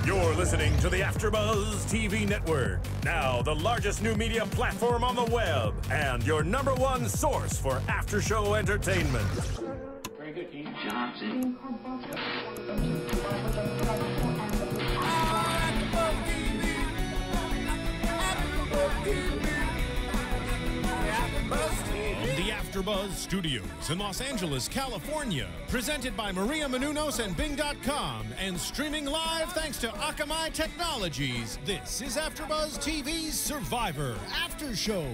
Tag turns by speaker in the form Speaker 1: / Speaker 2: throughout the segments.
Speaker 1: You're listening to the AFTERBUZZ TV network, now the largest new media platform on the web, and your #1 source for after-show entertainment.
Speaker 2: Very good, Keith Johnson.
Speaker 3: The AFTERBUZZ Studios in Los Angeles, California, presented by Maria Menounos and Bing.com, and streaming live thanks to Akamai Technologies. This is AFTERBUZZ TV Survivor After Show.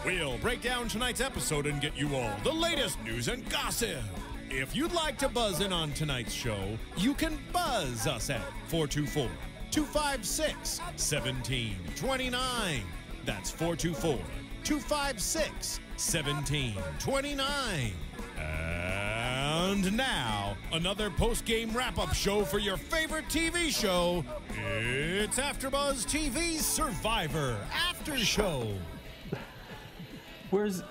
Speaker 3: We'll break down tonight's episode and get you all the latest news and gossip. If you'd like to buzz in on tonight's show, you can buzz us at 424-256-1729. That's 424-256-1729. And now, another post-game wrap-up show for your favorite TV show. It's AFTERBUZZ TV Survivor After Show.
Speaker 4: There's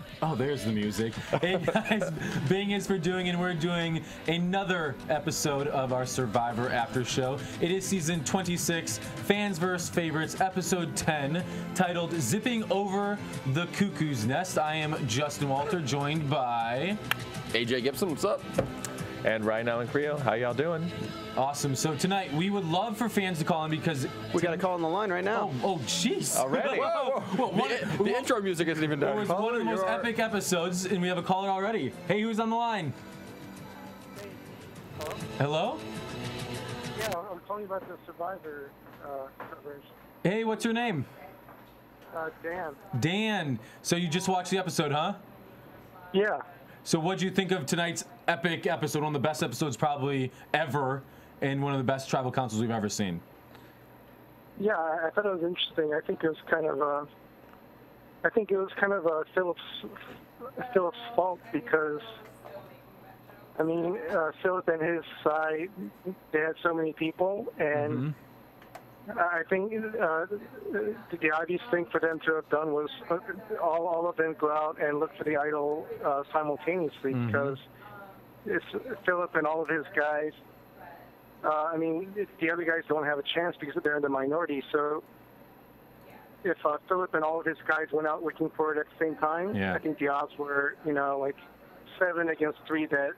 Speaker 4: the music. Hey guys, Bing is for doing, and we're doing another episode of our Survivor After Show. It is season 26, Fans vs. Favorites, episode 10, titled Zipping Over the Cuckoo's Nest. I am Justin Walter, joined by
Speaker 5: AJ Gibson, what's up? And Ryan Allen Carrillo, how y'all doing?
Speaker 4: Awesome. So tonight, we would love for fans to call in because...
Speaker 5: We got a call on the line right now.
Speaker 4: Oh, jeez.
Speaker 5: Already? The intro music isn't even done.
Speaker 4: It was one of the most epic episodes, and we have a caller already. Hey, who's on the line?
Speaker 6: Hello?
Speaker 4: Hello?
Speaker 6: Yeah, I'm calling about the Survivor coverage.
Speaker 4: Hey, what's your name?
Speaker 6: Dan.
Speaker 4: Dan. So you just watched the episode, huh?
Speaker 6: Yeah.
Speaker 4: So what'd you think of tonight's epic episode? One of the best episodes probably ever, and one of the best tribal councils we've ever seen.
Speaker 6: Yeah, I thought it was interesting. I think it was kind of Philip's fault because, I mean, Philip and his side, they had so many people, and I think the obvious thing for them to have done was all of them go out and look for the idol simultaneously because it's Philip and all of his guys. I mean, the other guys don't have a chance because they're in the minority. So if Philip and all of his guys went out looking for it at the same time, I think the odds were, like 7 against 3 that,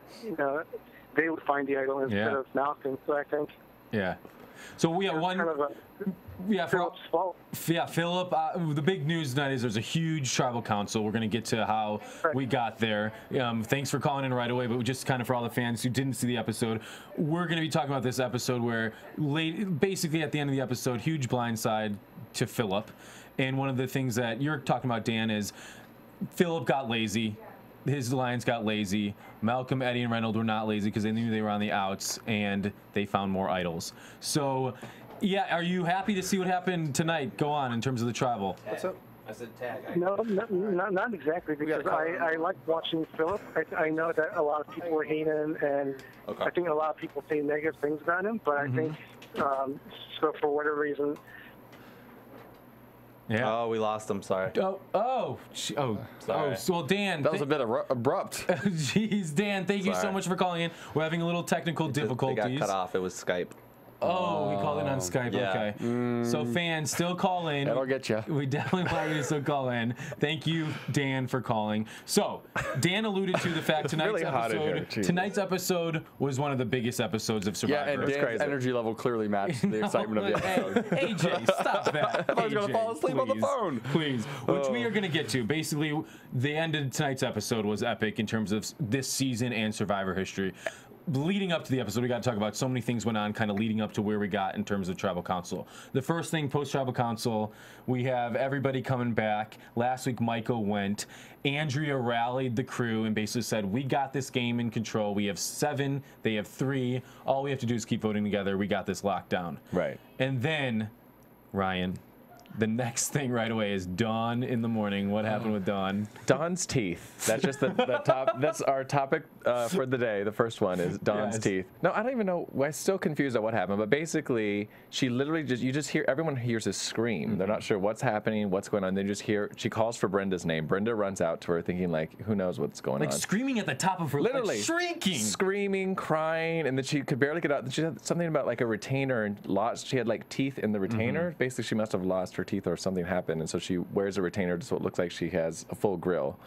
Speaker 6: they would find the idol instead of Malcolm. So I think.
Speaker 4: Yeah. So we have one.
Speaker 6: Kind of Philip's fault.
Speaker 4: Yeah, Philip. The big news tonight is there's a huge tribal council. We're going to get to how we got there. Thanks for calling in right away, but just kind of for all the fans who didn't see the episode, we're going to be talking about this episode where basically at the end of the episode, huge blindside to Philip. And one of the things that you're talking about, Dan, is Philip got lazy. His alliance got lazy. Malcolm, Eddie, and Reynolds were not lazy because they knew they were on the outs, and they found more idols. So, yeah, are you happy to see what happened tonight? Go on in terms of the tribal.
Speaker 5: What's up? I said tag.
Speaker 6: No, not exactly, because I like watching Philip. I know that a lot of people were hating him, and I think a lot of people say negative things about him, but I think, so for whatever reason...
Speaker 4: Yeah.
Speaker 5: Oh, we lost him. Sorry.
Speaker 4: Sorry. Well, Dan.
Speaker 5: That was a bit abrupt.
Speaker 4: Jeez, Dan, thank you so much for calling in. We're having a little technical difficulties.
Speaker 5: They got cut off. It was Skype.
Speaker 4: Oh, we called in on Skype.
Speaker 5: Yeah.
Speaker 4: Okay. So fans, still call in.
Speaker 5: That'll get you.
Speaker 4: We definitely want you to still call in. Thank you, Dan, for calling. So, Dan alluded to the fact tonight's episode was one of the biggest episodes of Survivor.
Speaker 5: Yeah, and Dan's energy level clearly matched the excitement of the episode.
Speaker 4: Hey, AJ, stop that.
Speaker 5: I was going to fall asleep on the phone.
Speaker 4: Please. Which we are going to get to. Basically, the end of tonight's episode was epic in terms of this season and Survivor history. Leading up to the episode, we got to talk about so many things went on kind of leading up to where we got in terms of Tribal Council. The first thing, post-Tribal Council, we have everybody coming back. Last week, Michael went. Andrea rallied the crew and basically said, we got this game in control. We have 7. They have 3. All we have to do is keep voting together. We got this locked down.
Speaker 5: Right.
Speaker 4: And then, Ryan, The next thing right away is Dawn in the morning. What happened with Dawn?
Speaker 5: Dawn's teeth. That's just the top. That's our topic for the day. The first one is Dawn's teeth. No, I don't even know. I'm still confused on what happened. But basically, she literally you just hear, everyone hears a scream. They're not sure what's happening, what's going on. They just hear, she calls for Brenda's name. Brenda runs out to her thinking like, who knows what's going on.
Speaker 4: Like screaming at the top of her,
Speaker 5: literally
Speaker 4: like shrieking.
Speaker 5: Screaming, crying, and then she could barely get out. She had something about like a retainer and lost. She had like teeth in the retainer. Basically, she must have lost her teeth or something happened, and so she wears a retainer so it looks like she has a full grill.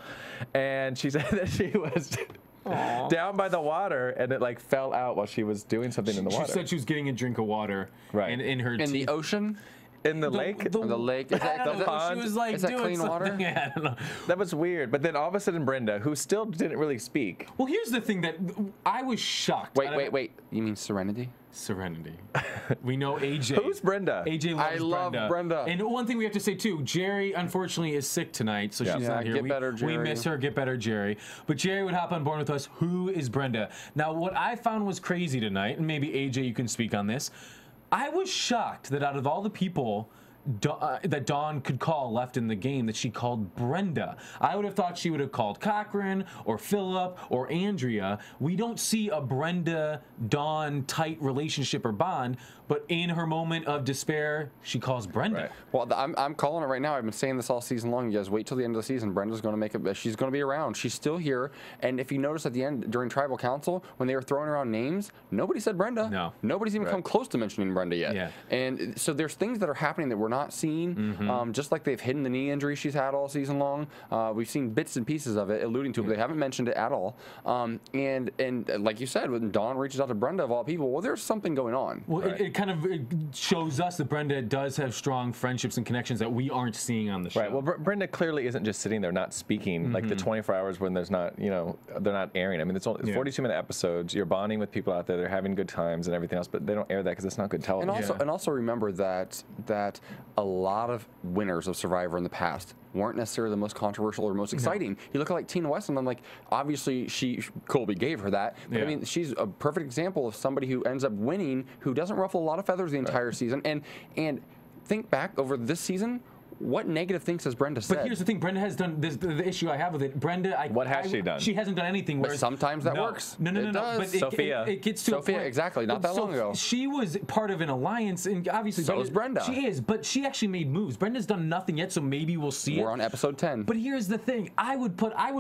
Speaker 5: And she said that she was down by the water and it like fell out while she was doing something in the water.
Speaker 4: She said she was getting a drink of water.
Speaker 5: Right.
Speaker 4: And in her
Speaker 7: in the ocean.
Speaker 5: In the lake?
Speaker 7: The lake. Is that,
Speaker 5: the pond?
Speaker 4: She was like
Speaker 7: is that
Speaker 4: doing
Speaker 7: clean
Speaker 4: something.
Speaker 7: water?
Speaker 4: Yeah, I don't know.
Speaker 5: That was weird. But then all of a sudden Brenda, who still didn't really speak.
Speaker 4: Well, here's the thing that I was shocked.
Speaker 7: Wait. You mean Serenity?
Speaker 4: Serenity. We know AJ.
Speaker 5: Who's Brenda?
Speaker 4: AJ loves
Speaker 7: I love Brenda.
Speaker 4: And one thing we have to say too, Jerry unfortunately is sick tonight, so she's not here.
Speaker 7: Get better, Jerry.
Speaker 4: We miss her. Get better, Jerry. But Jerry would hop on board with us. Who is Brenda? Now, what I found was crazy tonight, and maybe AJ, you can speak on this. I was shocked that out of all the people that Dawn could call left in the game, that she called Brenda. I would have thought she would have called Cochran or Philip or Andrea. We don't see a Brenda-Dawn tight relationship or bond, but in her moment of despair, she calls Brenda.
Speaker 5: Right.
Speaker 7: Well, I'm calling it right now. I've been saying this all season long. You guys wait till the end of the season. Brenda's going to make it. She's going to be around. She's still here. And if you notice at the end during Tribal Council, when they were throwing around names, nobody said Brenda.
Speaker 4: No.
Speaker 7: Nobody's even come close to mentioning Brenda yet.
Speaker 4: Yeah.
Speaker 7: And so there's things that are happening that we're not seeing. Just like they've hidden the knee injury she's had all season long. We've seen bits and pieces of it alluding to it, but they haven't mentioned it at all. And like you said, when Dawn reaches out to Brenda of all people, well, there's something going on.
Speaker 4: Well, it kind of shows us that Brenda does have strong friendships and connections that we aren't seeing on the show.
Speaker 5: Right. Well, Brenda clearly isn't just sitting there not speaking like the 24 hours when there's not, they're not airing. I mean, it's only 42-minute episodes. You're bonding with people out there. They're having good times and everything else, but they don't air that because it's not good television.
Speaker 7: And also remember that a lot of winners of Survivor in the past weren't necessarily the most controversial or most exciting. You look at like Tina Weston, I'm like, obviously Colby gave her that, but I mean, she's a perfect example of somebody who ends up winning, who doesn't ruffle a lot of feathers the entire season. And think back over this season, what negative things has Brenda said?
Speaker 4: But here's the thing, Brenda has done this. The issue I have with it, Brenda,
Speaker 5: what has she done?
Speaker 4: She hasn't done anything.
Speaker 7: But sometimes that works.
Speaker 4: No. But
Speaker 5: Sophia.
Speaker 4: It gets to
Speaker 7: Sophia,
Speaker 4: a point.
Speaker 7: exactly. Not that long ago.
Speaker 4: She was part of an alliance, and obviously
Speaker 7: So is Brenda.
Speaker 4: She is, but she actually made moves. Brenda's done nothing yet, so maybe we'll see it.
Speaker 7: We're on episode 10.
Speaker 4: But here's the thing: I would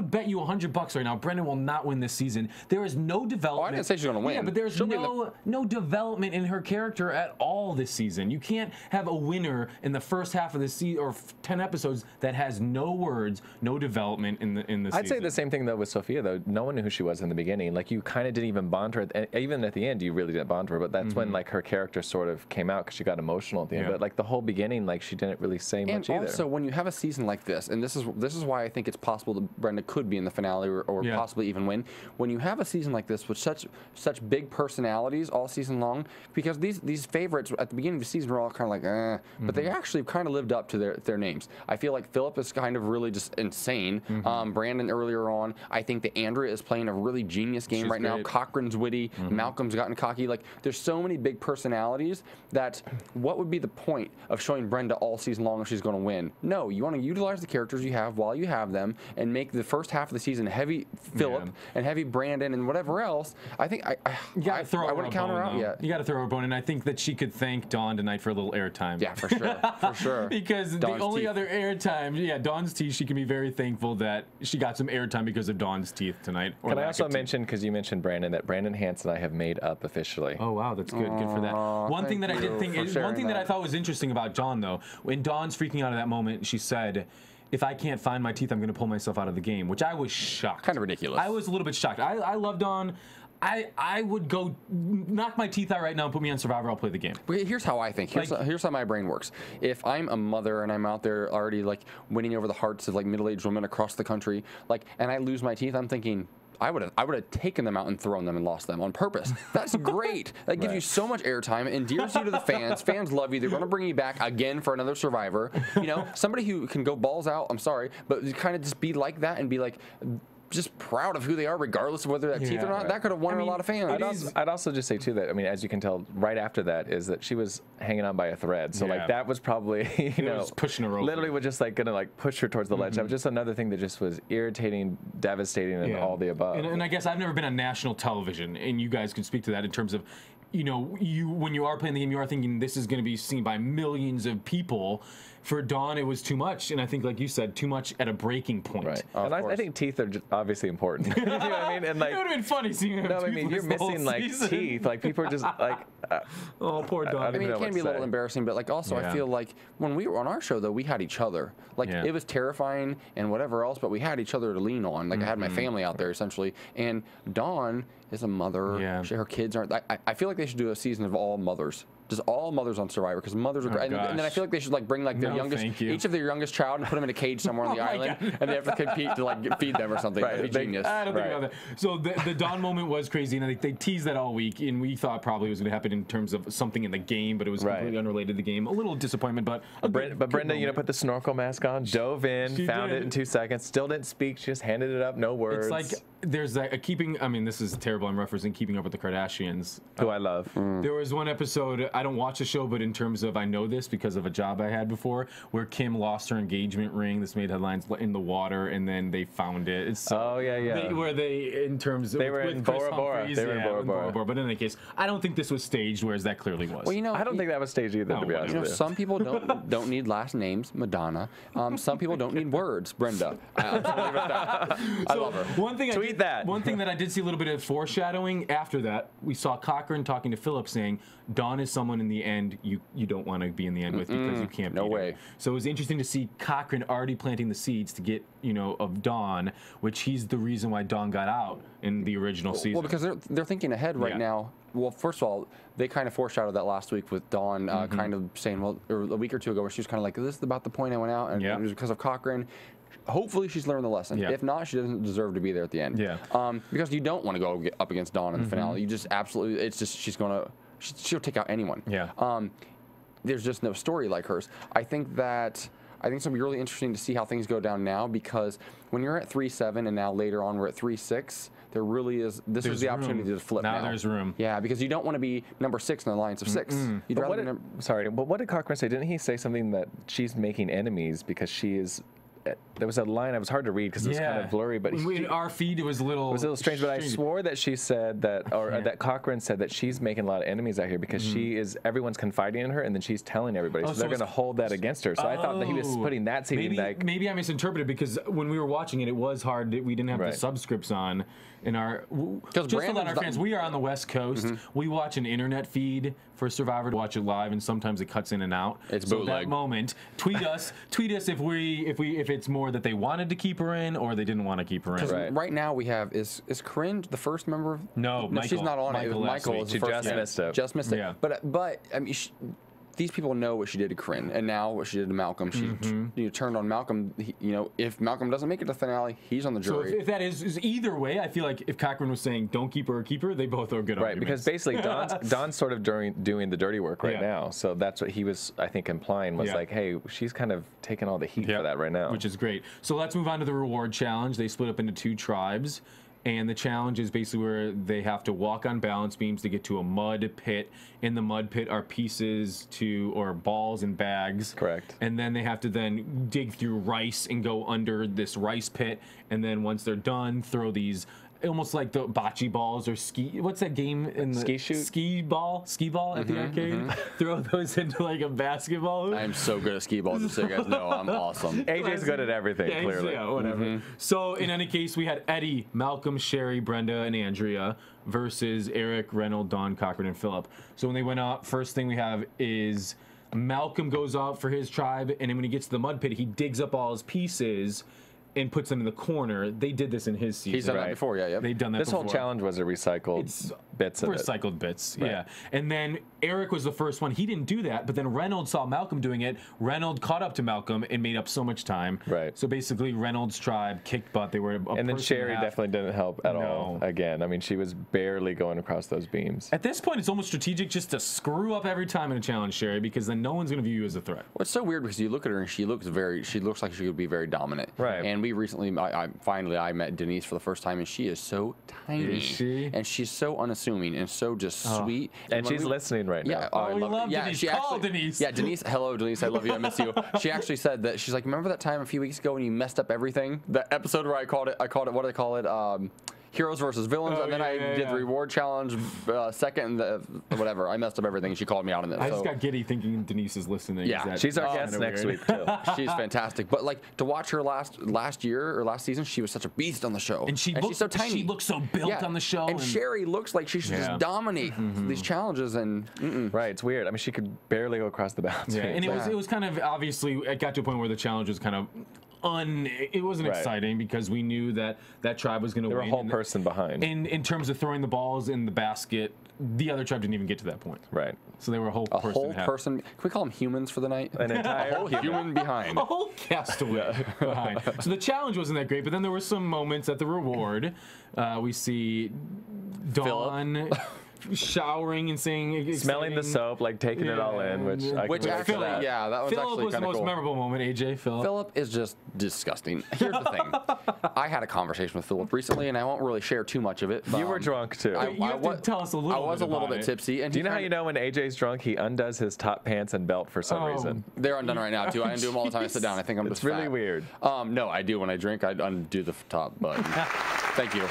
Speaker 4: bet you $100 right now, Brenda will not win this season. There is no development.
Speaker 7: Oh, I didn't say she's going to win.
Speaker 4: Yeah, but there's no development in her character at all this season. You can't have a winner in the first half of the season or 10 episodes that has no words, no development in the season.
Speaker 5: I'd say the same thing though with Sophia though. No one knew who she was in the beginning. Like you kind of didn't even bond her. Even at the end, you really didn't bond her. But that's when like her character sort of came out because she got emotional at the end. But like the whole beginning, like she didn't really say much either.
Speaker 7: And also, when you have a season like this, and this is why I think it's possible that Brenda could be in the finale or possibly even win. When you have a season like this with such big personalities all season long, because these favorites at the beginning of the season were all kind of like, but they actually kind of lived up to their names. I feel like Philip is kind of really just insane. Brandon earlier on, I think that Andrea is playing a really genius game right now. Cochran's witty. Malcolm's gotten cocky. Like there's so many big personalities that what would be the point of showing Brenda all season long if she's going to win? No, you want to utilize the characters you have while you have them and make the first half of the season heavy Philip and heavy Brandon and whatever else. I think I wouldn't count her out yet.
Speaker 4: You got to throw her a bone, and I think that she could thank Dawn tonight for a little airtime.
Speaker 7: Yeah, for sure, for sure.
Speaker 4: Because
Speaker 7: Dawn's
Speaker 4: the only
Speaker 7: teeth.
Speaker 4: other airtime, Dawn's teeth, she can be very thankful that she got some airtime because of Dawn's teeth tonight.
Speaker 5: Can I also mention, because you mentioned Brandon, that Brandon Hance and I have made up officially.
Speaker 4: Oh wow, that's good. Good for that. One thing that I did think, one thing that I thought was interesting about Dawn though, when Dawn's freaking out at that moment, she said, if I can't find my teeth, I'm going to pull myself out of the game, which I was shocked.
Speaker 7: Kind of ridiculous.
Speaker 4: I was a little bit shocked. I love Dawn. I would go knock my teeth out right now and put me on Survivor. I'll play the game.
Speaker 7: Here's how I think. Here's how my brain works. If I'm a mother and I'm out there already like winning over the hearts of like middle-aged women across the country, and I lose my teeth, I'm thinking, I would have taken them out and thrown them and lost them on purpose. That's great. That gives you so much airtime. It endears you to the fans. Fans love you. They're going to bring you back again for another Survivor. Somebody who can go balls out. I'm sorry, but kind of just be like that and be like, just proud of who they are, regardless of whether they have teeth or not. That could have won her a lot of fans.
Speaker 5: I'd also just say too that, I mean, as you can tell, right after that is that she was hanging on by a thread. So like that was probably, you know,
Speaker 4: pushing her over.
Speaker 5: Literally was just like gonna like push her towards the ledge. That was just another thing that just was irritating, devastating, and all the above.
Speaker 4: And I guess I've never been on national television, and you guys can speak to that in terms of, you know, when you are playing the game, you are thinking this is going to be seen by millions of people. For Dawn, it was too much, and I think, like you said, too much at a breaking point.
Speaker 5: Right. And I think teeth are just obviously important. You know what I mean? And like,
Speaker 4: it would have been funny seeing him.
Speaker 5: No, I mean, you're missing like teeth. Like people are just like,
Speaker 4: oh, poor Dawn.
Speaker 7: I mean, it can be a little embarrassing, but like also, I feel like when we were on our show, though, we had each other. Like it was terrifying and whatever else, but we had each other to lean on. Like I had my family out there essentially, and Dawn is a mother. Her kids aren't. I feel like they should do a season of all mothers. Just all mothers on Survivor, because mothers are great. And then I feel like they should like bring like their youngest, each of their youngest child, and put them in a cage somewhere on the island, and they have to compete to like feed them or something. That'd be genius.
Speaker 4: I don't think about that. So the Dawn moment was crazy, and I think they teased that all week, and we thought probably it was going to happen in terms of something in the game, but it was completely unrelated to the game. A little disappointment, but
Speaker 5: Brenda, you know, put the snorkel mask on, dove in, found it in 2 seconds, still didn't speak, she just handed it up, no words.
Speaker 4: It's like there's a keeping. I mean, this is terrible. I'm referencing Keeping Up with the Kardashians,
Speaker 5: who I love.
Speaker 4: There was one episode. I don't watch the show, but in terms of I know this because of a job I had before, where Kim lost her engagement ring. This made headlines in the water, and then they found it. It's where they in terms of
Speaker 5: they were in Bora Bora. They were in Bora Bora.
Speaker 4: But in any case, I don't think this was staged, whereas that clearly was.
Speaker 7: Well, you know,
Speaker 5: I don't think that was staged either. To be honest,
Speaker 7: you know, some people don't need last names. Madonna. Some people don't need words. Brenda. I love her.
Speaker 4: One thing that I did see a little bit of foreshadowing after that, we saw Cochran talking to Philip saying, Dawn is someone in the end you don't want to be in the end with because you can't beat her. So it was interesting to see Cochran already planting the seeds to get, you know, of Dawn, which he's the reason why Dawn got out in the original season.
Speaker 7: Well, because they're thinking ahead right now. Well, first of all, they kind of foreshadowed that last week with Dawn kind of saying, well, or a week or two ago, where she was kind of like, this is about the point I went out, and it was because of Cochran. Hopefully she's learned the lesson. If not, she doesn't deserve to be there at the end. Because you don't want to go up against Dawn in the finale. You just absolutely, it's just she'll take out anyone. There's just no story like hers. I think it's going to be really interesting to see how things go down now, because when you're at 3-7 and now later on we're at 3-6, there really is. This is the opportunity to flip now.
Speaker 4: Now there's room.
Speaker 7: Yeah, because you don't want to be number 6 in the alliance of 6. You'd rather
Speaker 5: but what did Cochran say? Didn't he say something that she's making enemies because she is? There was a line. It was hard to read because it was kind of blurry. But
Speaker 4: in our feed, it was a little
Speaker 5: strange. But I swore that she said that, or that Cochran said that she's making a lot of enemies out here because she is. Everyone's confiding in her, and then she's telling everybody. So they're going to hold that against her. So I thought that he was putting that scene.
Speaker 4: Maybe I misinterpreted, because when we were watching it, it was hard. We didn't have the subscripts on. In our just to let our fans, we are on the West Coast. We watch an internet feed for Survivor to watch it live, and sometimes it cuts in and out.
Speaker 7: It's
Speaker 4: so that moment, tweet us if it's more that they wanted to keep her in or they didn't want to keep her in.
Speaker 7: Right now we have is Corinne the first member?
Speaker 4: No, Michael.
Speaker 7: She's not on
Speaker 4: Michael
Speaker 7: it. Michael is the first.
Speaker 5: Just missed it.
Speaker 7: Just missed it.
Speaker 4: Yeah.
Speaker 7: But I mean. These people know what she did to Corinne, and now what she did to Malcolm. She turned on Malcolm. If Malcolm doesn't make it to the finale, he's on the jury.
Speaker 4: So if that is either way, I feel like if Cochran was saying don't keep her or keep her, they both are good arguments.
Speaker 5: Right, because basically Dawn's sort of doing the dirty work right now. So that's what he was, I think, implying was like, hey, she's kind of taking all the heat for that right now.
Speaker 4: Which is great. So let's move on to the reward challenge. They split up into 2 tribes. And the challenge is basically where they have to walk on balance beams to get to a mud pit. In the mud pit are pieces or balls and bags.
Speaker 5: Correct.
Speaker 4: And then they have to then dig through rice and go under this rice pit. And then once they're done, throw these almost like the bocce balls or what's that game in the
Speaker 5: ski shoot?
Speaker 4: Skee ball at the arcade. Throw those into like a basketball.
Speaker 7: I'm so good at skee ball, just so you guys know. I'm awesome.
Speaker 5: AJ's good at everything, clearly.
Speaker 4: Yeah, whatever. So in any case, we had Eddie, Malcolm, Sherry, Brenda, and Andrea versus Eric, Reynolds, Dawn, Cochran, and Philip. So when they went out, first thing we have is Malcolm goes out for his tribe, and then when he gets to the mud pit, he digs up all his pieces and puts them in the corner. They did this in his season.
Speaker 7: He's done that before,
Speaker 4: They've done that
Speaker 5: before.
Speaker 4: This
Speaker 5: whole challenge was a recycled bits of it.
Speaker 4: Recycled bits, yeah. And then Eric was the first one. He didn't do that, but then Reynolds saw Malcolm doing it. Reynolds caught up to Malcolm and made up so much time.
Speaker 5: Right.
Speaker 4: So basically, Reynolds' tribe kicked butt. They were
Speaker 5: and then Sherry definitely didn't help at all. Again, I mean, she was barely going across those beams.
Speaker 4: At this point, it's almost strategic just to screw up every time in a challenge, Sherry, because then no one's going to view you as a threat.
Speaker 7: Well, it's so weird because you look at her and she looks like she could be very dominant.
Speaker 5: Right.
Speaker 7: And and we recently, I met Denise for the first time, and she is so tiny.
Speaker 4: Is she?
Speaker 7: And she's so unassuming and so just sweet.
Speaker 5: And she's listening right now.
Speaker 4: Oh, we love Denise.
Speaker 7: She
Speaker 4: Call
Speaker 7: actually,
Speaker 4: Denise.
Speaker 7: Yeah, Denise. Hello, Denise. I love you. I miss you. She actually said that she's like, remember that time a few weeks ago when you messed up everything? That episode where I called it. What do they call it? Heroes versus villains, and then I did the reward challenge second, and whatever. I messed up everything. She called me out on it.
Speaker 4: I just got giddy thinking Denise is listening.
Speaker 7: Yeah,
Speaker 5: she's our guest next week too.
Speaker 7: She's fantastic. But like to watch her last year or last season, she was such a beast on the show,
Speaker 4: and she's so tiny. She looks so built on the show.
Speaker 7: And Sherry looks like she should just dominate these challenges. And
Speaker 5: right, it's weird. I mean, she could barely go across the bounds.
Speaker 4: Yeah, and it was kind of obviously it got to a point where the challenge was kind of. It wasn't exciting because we knew that tribe was going to win.
Speaker 5: There were a whole person behind.
Speaker 4: In terms of throwing the balls in the basket, the other tribe didn't even get to that point.
Speaker 5: Right.
Speaker 4: So they were a whole
Speaker 7: person. Can we call them humans for the night?
Speaker 5: An entire
Speaker 7: whole human behind.
Speaker 4: A whole castaway behind. So the challenge wasn't that great, but then there were some moments at the reward. We see Dawn showering and saying,
Speaker 5: smelling the soap, like taking it all in, which
Speaker 7: actually, that was
Speaker 4: Philip
Speaker 7: actually
Speaker 4: was the most
Speaker 7: cool.
Speaker 4: memorable moment. AJ,
Speaker 7: Philip is just disgusting. Here's the thing. I had a conversation with Philip recently, and I won't really share too much of it.
Speaker 5: You were drunk too.
Speaker 4: You have to tell us a little.
Speaker 7: I was a little bit tipsy. And
Speaker 5: do you know how you know when AJ's drunk? He undoes his top pants and belt for some reason.
Speaker 7: They're undone right now too. I undo them all the time I sit down. I think I'm just
Speaker 5: really
Speaker 7: fat.
Speaker 5: weird.
Speaker 7: No, I do when I drink. I undo the top button. Thank you.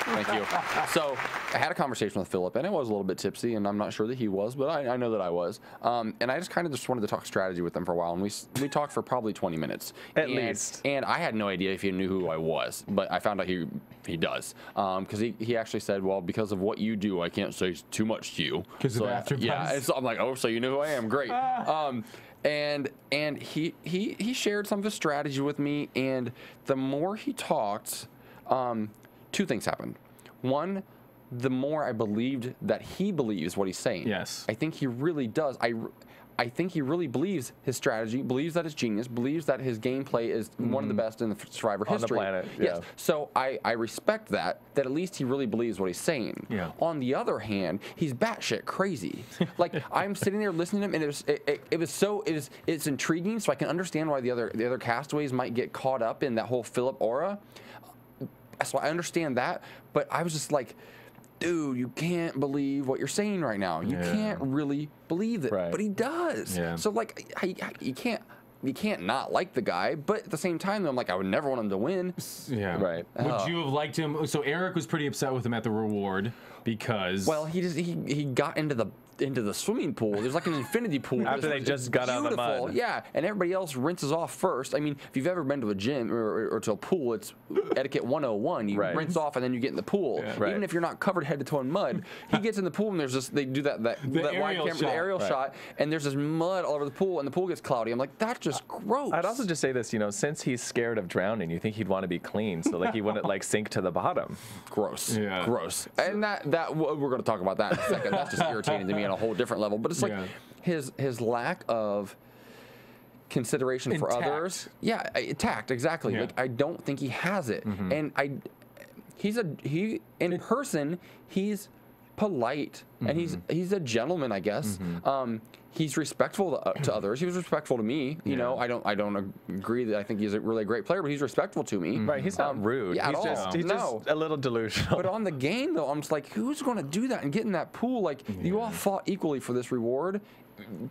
Speaker 7: So I had a conversation with Philip, and I was a little bit tipsy, and I'm not sure that he was, but I know that I was. And I just kind of wanted to talk strategy with him for a while, and we talked for probably 20 minutes.
Speaker 5: At least.
Speaker 7: And I had no idea if he knew who I was, but I found out he does. Because he actually said, well, because of what you do, I can't say too much to you.
Speaker 4: Because of AfterBuzz?
Speaker 7: Yeah, and so I'm like, oh, so you know who I am. Great. And he shared some of his strategy with me, and the more he talked, two things happened. One, the more I believed that he believes what he's saying.
Speaker 4: Yes.
Speaker 7: I think he really does. I think he really believes his strategy, believes that it's genius, believes that his gameplay is one of the best in the Survivor history.
Speaker 5: On the planet,
Speaker 7: yes. So I respect that at least he really believes what he's saying.
Speaker 4: Yeah.
Speaker 7: On the other hand, he's batshit crazy. Like I'm sitting there listening to him, and it's intriguing, so I can understand why the other castaways might get caught up in that whole Philip aura. So I understand that, but I was just like, dude, you can't believe what you're saying right now. You can't really believe it, but he does.
Speaker 4: Yeah.
Speaker 7: So like, you can't not like the guy, but at the same time, though, I'm like, I would never want him to win.
Speaker 4: Yeah.
Speaker 5: Right.
Speaker 4: Would you have liked him? So Eric was pretty upset with him at the reward because.
Speaker 7: Well, he got into the swimming pool. There's like an infinity pool.
Speaker 5: After they just got out of the mud.
Speaker 7: Yeah, and everybody else rinses off first. I mean, if you've ever been to a gym or to a pool, it's etiquette 101. You rinse off and then you get in the pool.
Speaker 4: Yeah.
Speaker 7: Even if you're not covered head to toe in mud, he gets in the pool and there's just they do that wide camera, the aerial shot, and there's this mud all over the pool and the pool gets cloudy. I'm like, that's just gross.
Speaker 5: I'd also just say this, since he's scared of drowning, you think he'd want to be clean so like he wouldn't like sink to the bottom.
Speaker 7: Gross.
Speaker 4: Yeah.
Speaker 7: Gross. And that we're going to talk about that in a second. That's just irritating to me on a whole different level. But it's like his lack of consideration for others. Yeah, tact, exactly.
Speaker 4: Yeah.
Speaker 7: Like I don't think he has it. And he in person he's polite and he's a gentleman, I guess. He's respectful to others. He was respectful to me. You know, I don't agree that I think he's a really great player, but he's respectful to me.
Speaker 5: Right, he's not rude.
Speaker 7: Yeah,
Speaker 5: he's just a little delusional.
Speaker 7: But on the game, though, I'm just like, who's going to do that and get in that pool? Like, you all fought equally for this reward.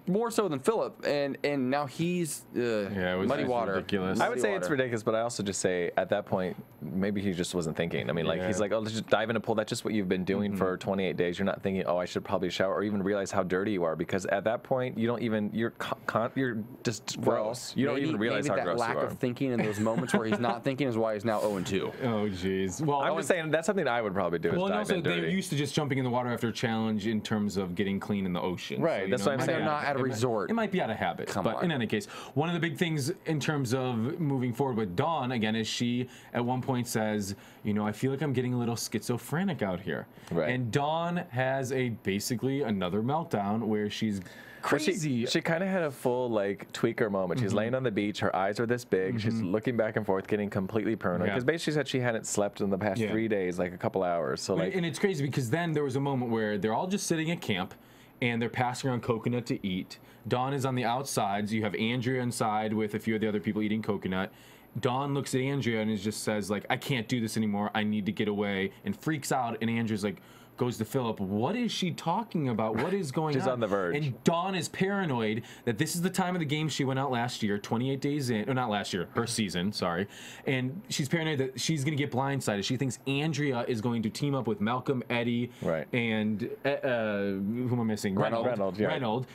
Speaker 7: More so than Philip, and now he's
Speaker 4: it was
Speaker 7: muddy water.
Speaker 4: Ridiculous.
Speaker 5: I would say it's ridiculous, but I also just say at that point, maybe he just wasn't thinking. I mean, like he's like, oh, let's just dive in a pool. That's just what you've been doing for 28 days. You're not thinking, oh, I should probably shower or even realize how dirty you are, because at that point, you don't even you're just gross. You don't even realize how gross you are.
Speaker 7: Maybe that lack of thinking in those moments where he's not thinking is why he's now 0-2.
Speaker 4: Oh, jeez. Well,
Speaker 5: I'm just saying that's something I would probably do.
Speaker 4: Well,
Speaker 5: is
Speaker 4: and
Speaker 5: dive
Speaker 4: also
Speaker 5: in dirty.
Speaker 4: they're used to just jumping in the water after a challenge in terms of getting clean in the ocean.
Speaker 5: Right,
Speaker 4: So,
Speaker 5: that's what I'm saying.
Speaker 7: They're not at a resort.
Speaker 4: It might be out of habit, but in any case, one of the big things in terms of moving forward with Dawn, again, is she at one point says, I feel like I'm getting a little schizophrenic out here.
Speaker 5: Right.
Speaker 4: And Dawn has basically another meltdown where she's crazy.
Speaker 5: She kind of had a full tweaker moment. She's laying on the beach. Her eyes are this big. She's looking back and forth, getting completely paranoid. Because basically she said she hadn't slept in the past 3 days, like a couple hours. So
Speaker 4: and it's crazy because then there was a moment where they're all just sitting at camp and they're passing around coconut to eat. Dawn is on the outside, so you have Andrea inside with a few of the other people eating coconut. Dawn looks at Andrea and just says, like, I can't do this anymore. I need to get away, and freaks out. And Andrea's like, goes to Philip. What is she talking about? What is going on?
Speaker 5: She's on the verge.
Speaker 4: And Dawn is paranoid that this is the time of the game she went out last year, 28 days in, or not last year, her season, sorry. And she's paranoid that she's going to get blindsided. She thinks Andrea is going to team up with Malcolm, Eddie, and who am I missing?
Speaker 5: Reynolds.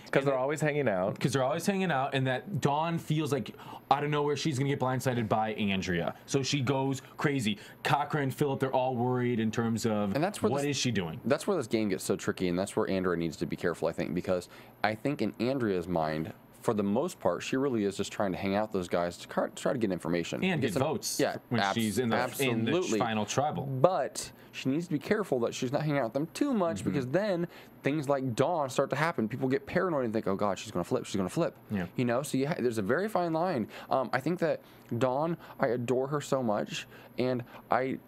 Speaker 5: Because they're always hanging out.
Speaker 4: Because they're always hanging out, and that Dawn feels like out of nowhere she's going to get blindsided by Andrea. So she goes crazy. Cochran and Philip, they're all worried in terms of what is she doing?
Speaker 7: That's where this game gets so tricky, and that's where Andrea needs to be careful, I think, because I think in Andrea's mind, for the most part, she really is just trying to hang out with those guys to try to get information.
Speaker 4: And get votes when she's in the final tribal.
Speaker 7: But she needs to be careful that she's not hanging out with them too much, because then things like Dawn start to happen. People get paranoid and think, oh, God, she's going to flip. She's going to flip.
Speaker 4: Yeah.
Speaker 7: You know, so there's a very fine line. I think that Dawn, I adore her so much, and I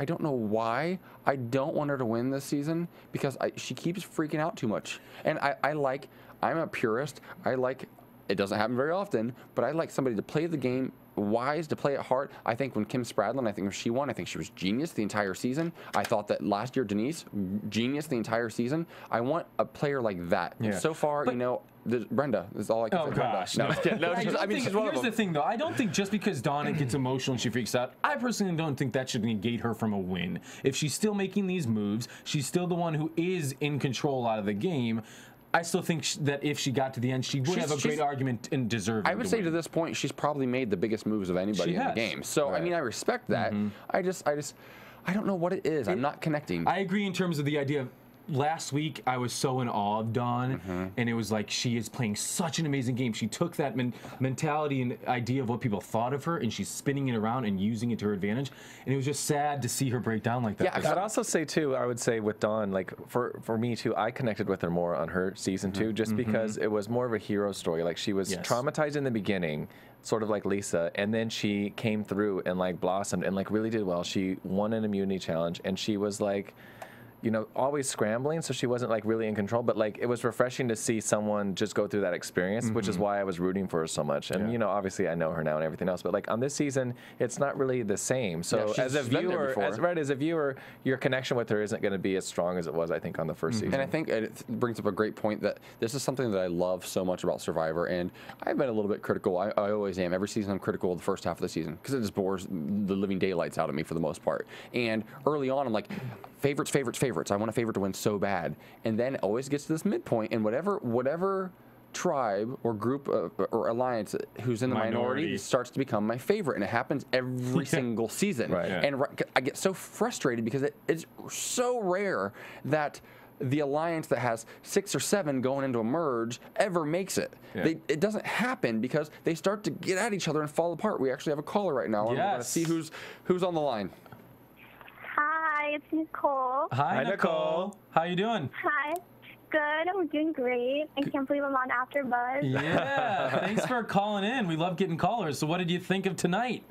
Speaker 7: don't know why I don't want her to win this season, because she keeps freaking out too much. And I'm a purist. It doesn't happen very often, but I like somebody to play the game wise, to play it hard. I think when Kim Spradlin, I think when she won, I think she was genius the entire season. I thought that last year, Denise, genius the entire season. I want a player like that. Yeah. And so far, you know, Brenda is all I can say.
Speaker 4: Oh, gosh. No,
Speaker 7: she's one of
Speaker 4: here's
Speaker 7: them.
Speaker 4: the thing, though. I don't think just because Donna gets emotional and she freaks out, I personally don't think that should negate her from a win. If she's still making these moves, she's still the one who is in control out of the game. I still think that if she got to the end, she would have a great argument and deserve.
Speaker 7: I would say to this point, she's probably made the biggest moves of anybody in the game. So I mean, I respect that. I don't know what it is. I'm not connecting.
Speaker 4: I agree in terms of the idea of last week. I was so in awe of Dawn, and it was like she is playing such an amazing game. She took that mentality and idea of what people thought of her, and she's spinning it around and using it to her advantage. And it was just sad to see her break down like that.
Speaker 5: Yeah, I'd also say too, I would say with Dawn, like for me too, I connected with her more on her season 2, just because it was more of a hero story. Like she was traumatized in the beginning, sort of like Lisa, and then she came through and like blossomed and like really did well. She won an immunity challenge, and she was like, you know, always scrambling, so she wasn't like really in control, but like it was refreshing to see someone just go through that experience, which is why I was rooting for her so much. And you know, obviously I know her now and everything else, but like on this season, it's not really the same. So as a viewer, your connection with her isn't going to be as strong as it was, I think, on the first season.
Speaker 7: And I think it brings up a great point that this is something that I love so much about Survivor, and I've been a little bit critical. I always am. Every season I'm critical of the first half of the season because it just bores the living daylights out of me for the most part. And early on, I'm like, favorites. I want a favorite to win so bad. And then it always gets to this midpoint, and whatever tribe or group or alliance who's in the minority starts to become my favorite, and it happens every single season. And I get so frustrated because it's so rare that the alliance that has 6 or 7 going into a merge ever makes it. It doesn't happen because they start to get at each other and fall apart. We actually have a caller right now. I'm going to see who's on the line.
Speaker 8: Hi, it's Nicole.
Speaker 4: Hi, Nicole. How you doing?
Speaker 8: Hi. Good. I'm doing great. I can't believe I'm on AFTERBUZZ.
Speaker 4: Yeah. Thanks for calling in. We love getting callers. So what did you think of tonight?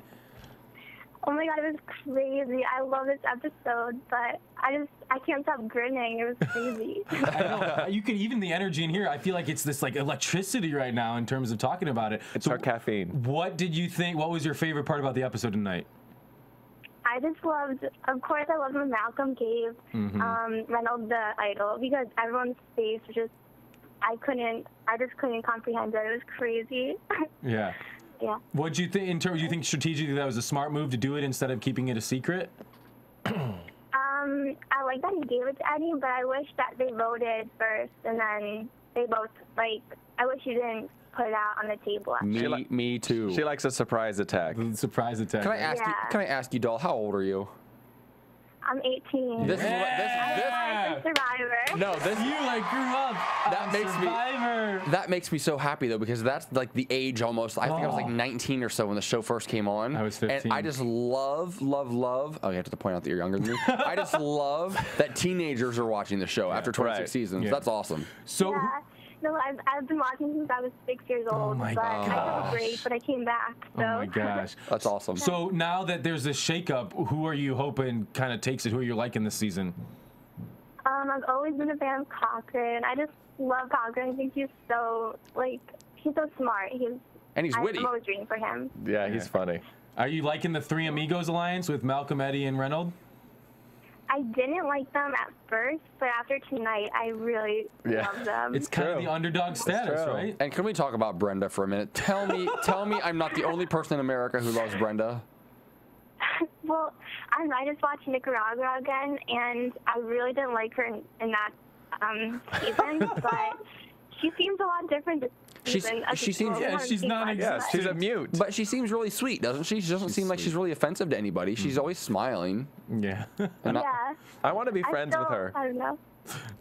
Speaker 8: Oh my God, it was crazy. I love this episode, but I can't stop grinning. It was crazy.
Speaker 4: I know. You can even the energy in here. I feel like it's this like electricity right now in terms of talking about it.
Speaker 5: It's our caffeine.
Speaker 4: What did you think? What was your favorite part about the episode tonight?
Speaker 8: I just loved, of course, I loved when Malcolm gave Reynolds the idol, because everyone's face was just, I just couldn't comprehend it. It was crazy.
Speaker 4: Yeah.
Speaker 8: Yeah.
Speaker 4: What do you think? In terms, do you think strategically that was a smart move to do it instead of keeping it a secret?
Speaker 8: I like that he gave it to Eddie, but I wish that they voted first, and then they both I wish he didn't put it out on the table.
Speaker 7: Me too.
Speaker 5: She likes a surprise attack.
Speaker 4: Surprise attack.
Speaker 7: Can I ask you, doll? How old are you?
Speaker 8: I'm 18.
Speaker 7: This
Speaker 8: I'm Survivor.
Speaker 7: No,
Speaker 4: you grew up.
Speaker 7: That makes me so happy though, because that's like the age almost. I think I was like 19 or so when the show first came on.
Speaker 4: I was 15.
Speaker 7: And I just love. Oh, you have to point out that you're younger than me. I just love that teenagers are watching the show after 26 seasons. That's awesome.
Speaker 4: So.
Speaker 8: Yeah. No, I've been watching since I was 6 years old.
Speaker 4: Oh my
Speaker 8: gosh. I took a break, but I came back. So.
Speaker 4: Oh my gosh.
Speaker 7: That's awesome.
Speaker 4: So now that there's this shakeup, who are you hoping kind of takes it? Who are you liking this season?
Speaker 8: I've always been a fan of Cochran. I just love Cochran. I think he's so smart.
Speaker 7: And he's witty.
Speaker 8: I'm always rooting for him.
Speaker 5: Yeah, he's funny.
Speaker 4: Are you liking the Three Amigos alliance with Malcolm, Eddie, and Reynolds?
Speaker 8: I didn't like them at first, but after tonight, I really love them.
Speaker 4: It's kind of the underdog status, right?
Speaker 7: And can we talk about Brenda for a minute? Tell me I'm not the only person in America who loves Brenda.
Speaker 8: Well, I just watched Nicaragua again, and I really didn't like her in that season, but she seems a lot different this season.
Speaker 7: She's not.
Speaker 5: Yeah, she's a mute.
Speaker 7: But she seems really sweet, doesn't she? She doesn't seem like she's really offensive to anybody. She's always smiling.
Speaker 4: Yeah.
Speaker 5: I want to be friends with her.
Speaker 8: I don't know.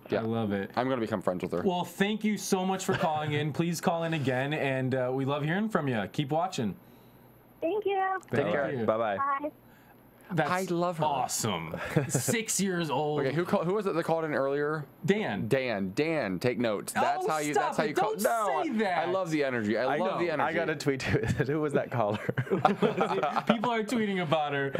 Speaker 4: Yeah. I love it.
Speaker 7: I'm going to become friends with her.
Speaker 4: Well, thank you so much for calling in. Please call in again, and we love hearing from you. Keep watching.
Speaker 8: Thank you.
Speaker 5: Take care. Bye-bye.
Speaker 8: Bye.
Speaker 7: I love her.
Speaker 4: Awesome. 6 years old.
Speaker 7: Okay, who was it that called in earlier?
Speaker 4: Dan.
Speaker 7: Dan, take notes. That's how you. That's how you call.
Speaker 4: Don't say that.
Speaker 7: I love the energy. I love the energy.
Speaker 5: I got a tweet to it. Who was that caller?
Speaker 4: People are tweeting about her.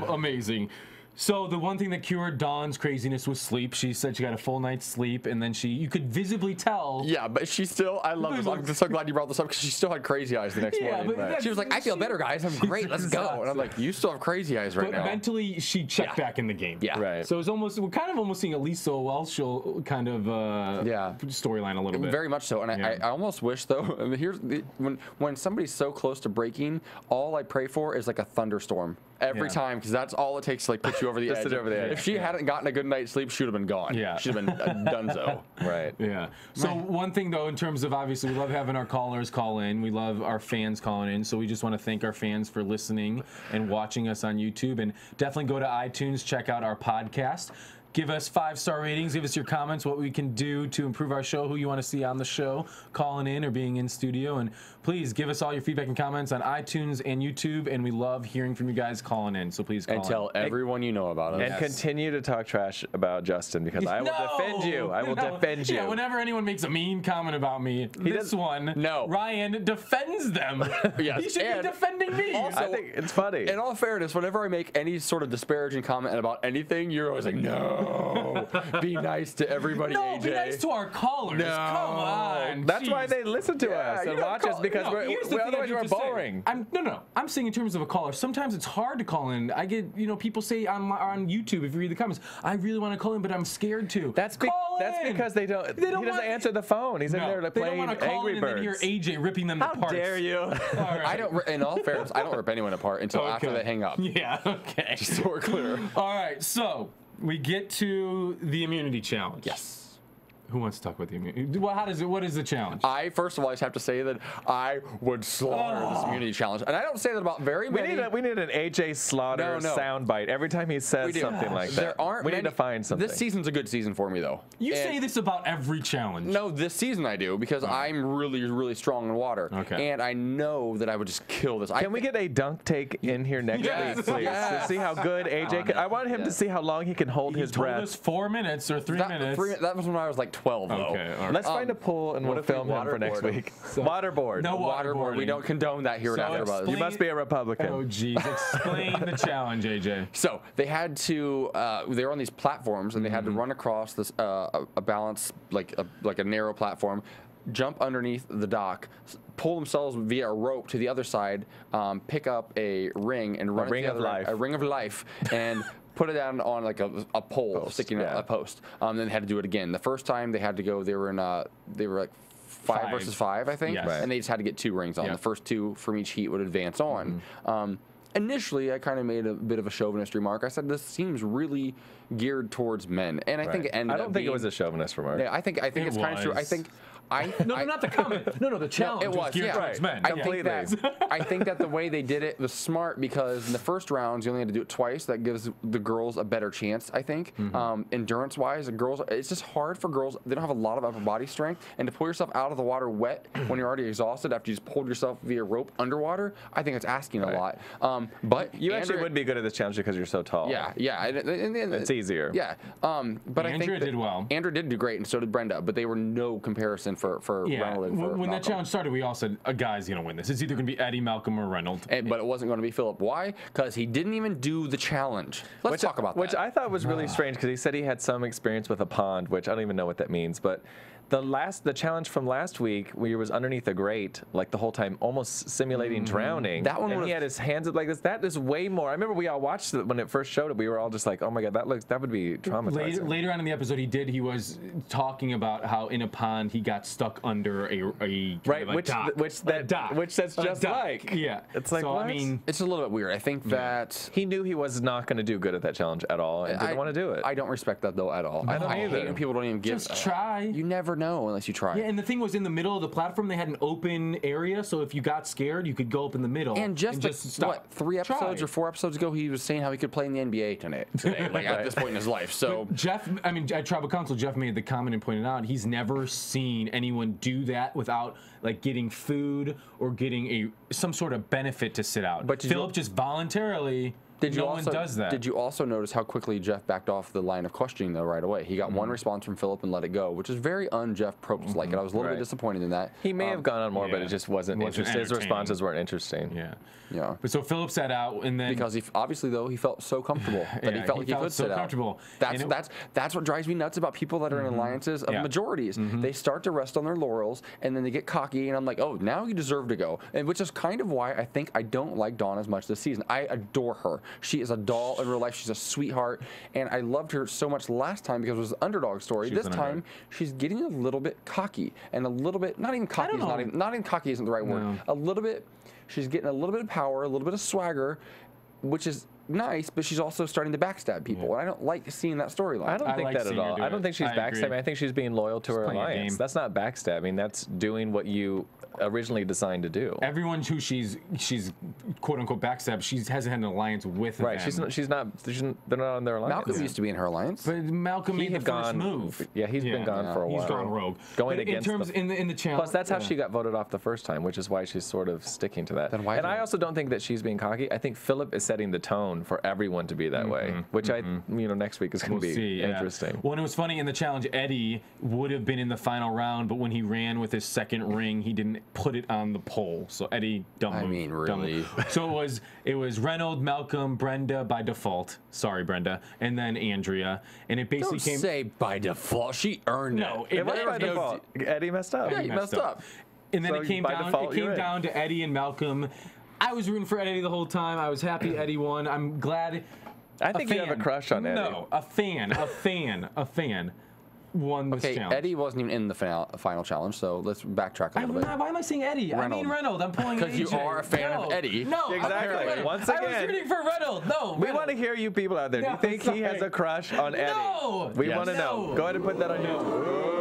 Speaker 4: Amazing. So the one thing that cured Dawn's craziness was sleep. She said she got a full night's sleep, and then you could visibly tell.
Speaker 7: Yeah, but she still, I love this. I'm so glad you brought this up because she still had crazy eyes the next morning.
Speaker 4: But
Speaker 7: she was like, I feel better, guys. I'm great. Let's go. And I'm like, you still have crazy eyes right now.
Speaker 4: But mentally, she checked back in the game.
Speaker 7: Yeah.
Speaker 5: Right.
Speaker 4: So it's almost, we're kind of almost seeing a Lisa Welshel kind of storyline a little bit.
Speaker 7: Very much so. And I almost wish, though, I mean, when somebody's so close to breaking, all I pray for is like a thunderstorm every time, because that's all it takes to like put you over the edge.
Speaker 5: Over the edge.
Speaker 7: If she hadn't gotten a good night's sleep, she would have been gone.
Speaker 4: Yeah.
Speaker 7: She'd have been donezo.
Speaker 5: Right.
Speaker 4: Yeah. So one thing, though, in terms of, obviously, we love having our callers call in. We love our fans calling in. So we just want to thank our fans for listening and watching us on YouTube. And definitely go to iTunes, check out our podcast. Give us 5-star ratings. Give us your comments, what we can do to improve our show, who you want to see on the show, calling in or being in studio. And please give us all your feedback and comments on iTunes and YouTube. And we love hearing from you guys calling in. So please call in.
Speaker 7: And tell everyone you know about us.
Speaker 5: And continue to talk trash about Justin, because I will defend you. I will defend you.
Speaker 4: Yeah, whenever anyone makes a mean comment about me, Ryan defends them.
Speaker 7: Yes.
Speaker 4: He should be defending me.
Speaker 5: Also, I think it's funny.
Speaker 7: In all fairness, whenever I make any sort of disparaging comment about anything, you're always like, no. Be nice to everybody, AJ.
Speaker 4: Be nice to our callers.
Speaker 7: No.
Speaker 4: Come on.
Speaker 5: That's why they listen to us and watch us, because otherwise we're boring.
Speaker 4: I'm saying in terms of a caller, sometimes it's hard to call in. I get, people say on YouTube, if you read the comments, I really want to call in, but I'm scared to.
Speaker 5: That's because he doesn't answer the phone. He's in there like playing Angry Birds.
Speaker 4: And then hear AJ ripping them apart.
Speaker 5: How dare you?
Speaker 7: Right. In all fairness, I don't rip anyone apart until after they hang up.
Speaker 4: Yeah, okay.
Speaker 7: Just so we're clear.
Speaker 4: All right, so we get to the immunity challenge.
Speaker 7: Yes.
Speaker 4: Who wants to talk about the immunity? Well, what is the challenge?
Speaker 7: First of all, I just have to say that I would slaughter this immunity challenge. And I don't say that about very many.
Speaker 5: We need an AJ Slaughter soundbite every time he says something like that. We need to find something.
Speaker 7: This season's a good season for me, though.
Speaker 4: You say this about every challenge.
Speaker 7: No, this season I do, because I'm really, really strong in water.
Speaker 4: Okay.
Speaker 7: And I know that I would just kill this.
Speaker 5: Can we get a dunk take in here next week, please? To see how good AJ can. I want him to see how long he can hold his breath.
Speaker 4: He told us 4 minutes or 3 minutes.
Speaker 7: That was when I was like 12, though.
Speaker 4: Okay, all right.
Speaker 5: Let's find a pool and we'll film him for next week. Waterboard.
Speaker 4: No waterboarding.
Speaker 7: We don't condone that here at AfterBuzz.
Speaker 5: You must be a Republican.
Speaker 4: Oh, geez. Explain the challenge, AJ.
Speaker 7: So they had to. They were on these platforms, and they had to run across this a balance like a narrow platform, jump underneath the dock, pull themselves via a rope to the other side, pick up a ring and run
Speaker 5: a ring of life,
Speaker 7: and put it down on like a pole, sticking a post. Then they had to do it again. The first time they had to go, they were like 5 versus 5, I think, and they just had to get 2 rings on. The first 2 from each heat would advance on. Initially, I kind of made a bit of a chauvinist remark. I said this seems really geared towards men, and I think it ended up
Speaker 5: I don't think it was a chauvinist remark.
Speaker 7: Yeah, I think it's kind of true. I think.
Speaker 4: Not the comment. No, the challenge.
Speaker 7: It was
Speaker 4: geared towards men.
Speaker 7: I think that the way they did it was smart, because in the first rounds you only had to do it twice. That gives the girls a better chance, I think. Endurance-wise, the girls, it's just hard for girls. They don't have a lot of upper body strength, and to pull yourself out of the water wet when you're already exhausted after you just pulled yourself via rope underwater, I think it's asking a lot. But
Speaker 5: you actually would be good at this challenge because you're so tall.
Speaker 7: Yeah. And
Speaker 5: it's easier.
Speaker 7: Yeah. But I think
Speaker 4: Andrea did well.
Speaker 7: Andrea did do great, and so did Brenda. But they were no comparison for Reynolds and for
Speaker 4: when that challenge started, we all said a guy's gonna win this. It's either gonna be Eddie, Malcolm, or Reynolds.
Speaker 7: But it wasn't gonna be Philip. Why? Because he didn't even do the challenge. Let's talk about that.
Speaker 5: Which I thought was really strange, because he said he had some experience with a pond, which I don't even know what that means, but The challenge from last week, where he was underneath a grate, like the whole time, almost simulating drowning.
Speaker 7: That one
Speaker 5: and he had his hands up like this. That is way more. I remember we all watched it when it first showed it. We were all just like, oh my god, that would be traumatizing.
Speaker 4: Later on in the episode, he was talking about how in a pond he got stuck under a dock.
Speaker 5: Which that's just like.
Speaker 4: Yeah.
Speaker 5: It's like,
Speaker 4: so,
Speaker 5: what?
Speaker 4: I mean,
Speaker 7: it's a little bit weird. I think that
Speaker 5: he knew he was not going to do good at that challenge at all and didn't want to do it.
Speaker 7: I don't respect that though at all.
Speaker 5: I don't either.
Speaker 7: hate when people don't even give.
Speaker 4: just try.
Speaker 7: You never know unless you try.
Speaker 4: Yeah, and the thing was, in the middle of the platform, they had an open area, so if you got scared, you could go up in the middle.
Speaker 7: And just
Speaker 4: stop.
Speaker 7: what, 3 episodes or 4 episodes ago, he was saying how he could play in the NBA today, like at this point in his life. So
Speaker 4: but Jeff, I mean, at Tribal Council, Jeff made the comment and pointed out he's never seen anyone do that without like getting food or getting some sort of benefit to sit out. But Philip just voluntarily. No one does that.
Speaker 7: Did you also notice how quickly Jeff backed off the line of questioning, though, right away? He got one response from Philip and let it go, which is very un-Jeff Probst-like, and I was a little bit disappointed in that.
Speaker 5: He may have gone on more, but it just wasn't interesting. His responses weren't interesting.
Speaker 7: Yeah.
Speaker 4: But so Philip sat out, and then
Speaker 7: because he obviously though he felt so comfortable that he felt like he could sit out. That's what drives me nuts about people that are in alliances of majorities. They start to rest on their laurels, and then they get cocky, and I'm like, oh, now you deserve to go, and which is kind of why I think I don't like Dawn as much this season. I adore her. She is a doll in real life. She's a sweetheart, and I loved her so much last time because it was an underdog story. This time she's getting a little bit cocky and a little bit not even cocky. Not even cocky isn't the right word. A little bit. She's getting a little bit of power, a little bit of swagger, which is nice, but she's also starting to backstab people. And I don't like seeing that storyline.
Speaker 5: I don't think that at all. I don't think she's backstabbing. I think she's being loyal to her alliance. That's not backstabbing. That's doing what you originally designed to do.
Speaker 4: Everyone who she's quote unquote backstabbed, she hasn't had an alliance with them.
Speaker 5: She's not. They're not on their alliance.
Speaker 7: Malcolm used to be in her alliance,
Speaker 4: but Malcolm made the first move.
Speaker 5: Yeah, he's been gone for a while.
Speaker 4: He's gone rogue.
Speaker 5: Going against
Speaker 4: in the challenge.
Speaker 5: Plus, that's how she got voted off the first time, which is why she's sort of sticking to that. And I also don't think that she's being cocky. I think Philip is setting the tone for everyone to be that way, which next week is going to be interesting.
Speaker 4: Well, and it was funny in the challenge. Eddie would have been in the final round, but when he ran with his second ring, he didn't put it on the pole. So Eddie,
Speaker 7: really.
Speaker 4: So it was Reynolds, Malcolm, Brenda by default. Sorry, Brenda, and then Andrea, and it basically
Speaker 7: Don't say by default. She earned it.
Speaker 5: No, it was by default. Eddie messed up.
Speaker 7: Yeah, he messed up.
Speaker 4: And then it came down to Eddie and Malcolm. I was rooting for Eddie the whole time. I was happy Eddie won. I'm glad.
Speaker 5: I think you have a crush on Eddie.
Speaker 4: No, a fan won this challenge.
Speaker 7: Eddie wasn't even in the final challenge, so let's backtrack a little bit.
Speaker 4: Why am I saying Eddie?
Speaker 7: Reynolds.
Speaker 4: I mean Reynolds. I'm pulling
Speaker 7: because you are a fan of Eddie.
Speaker 4: No,
Speaker 5: exactly. Once again,
Speaker 4: I was rooting for Reynolds. No,
Speaker 5: we want to hear you people out there. Do you think he has a crush on Eddie?
Speaker 4: No.
Speaker 5: We want to know. Go ahead and put that on YouTube.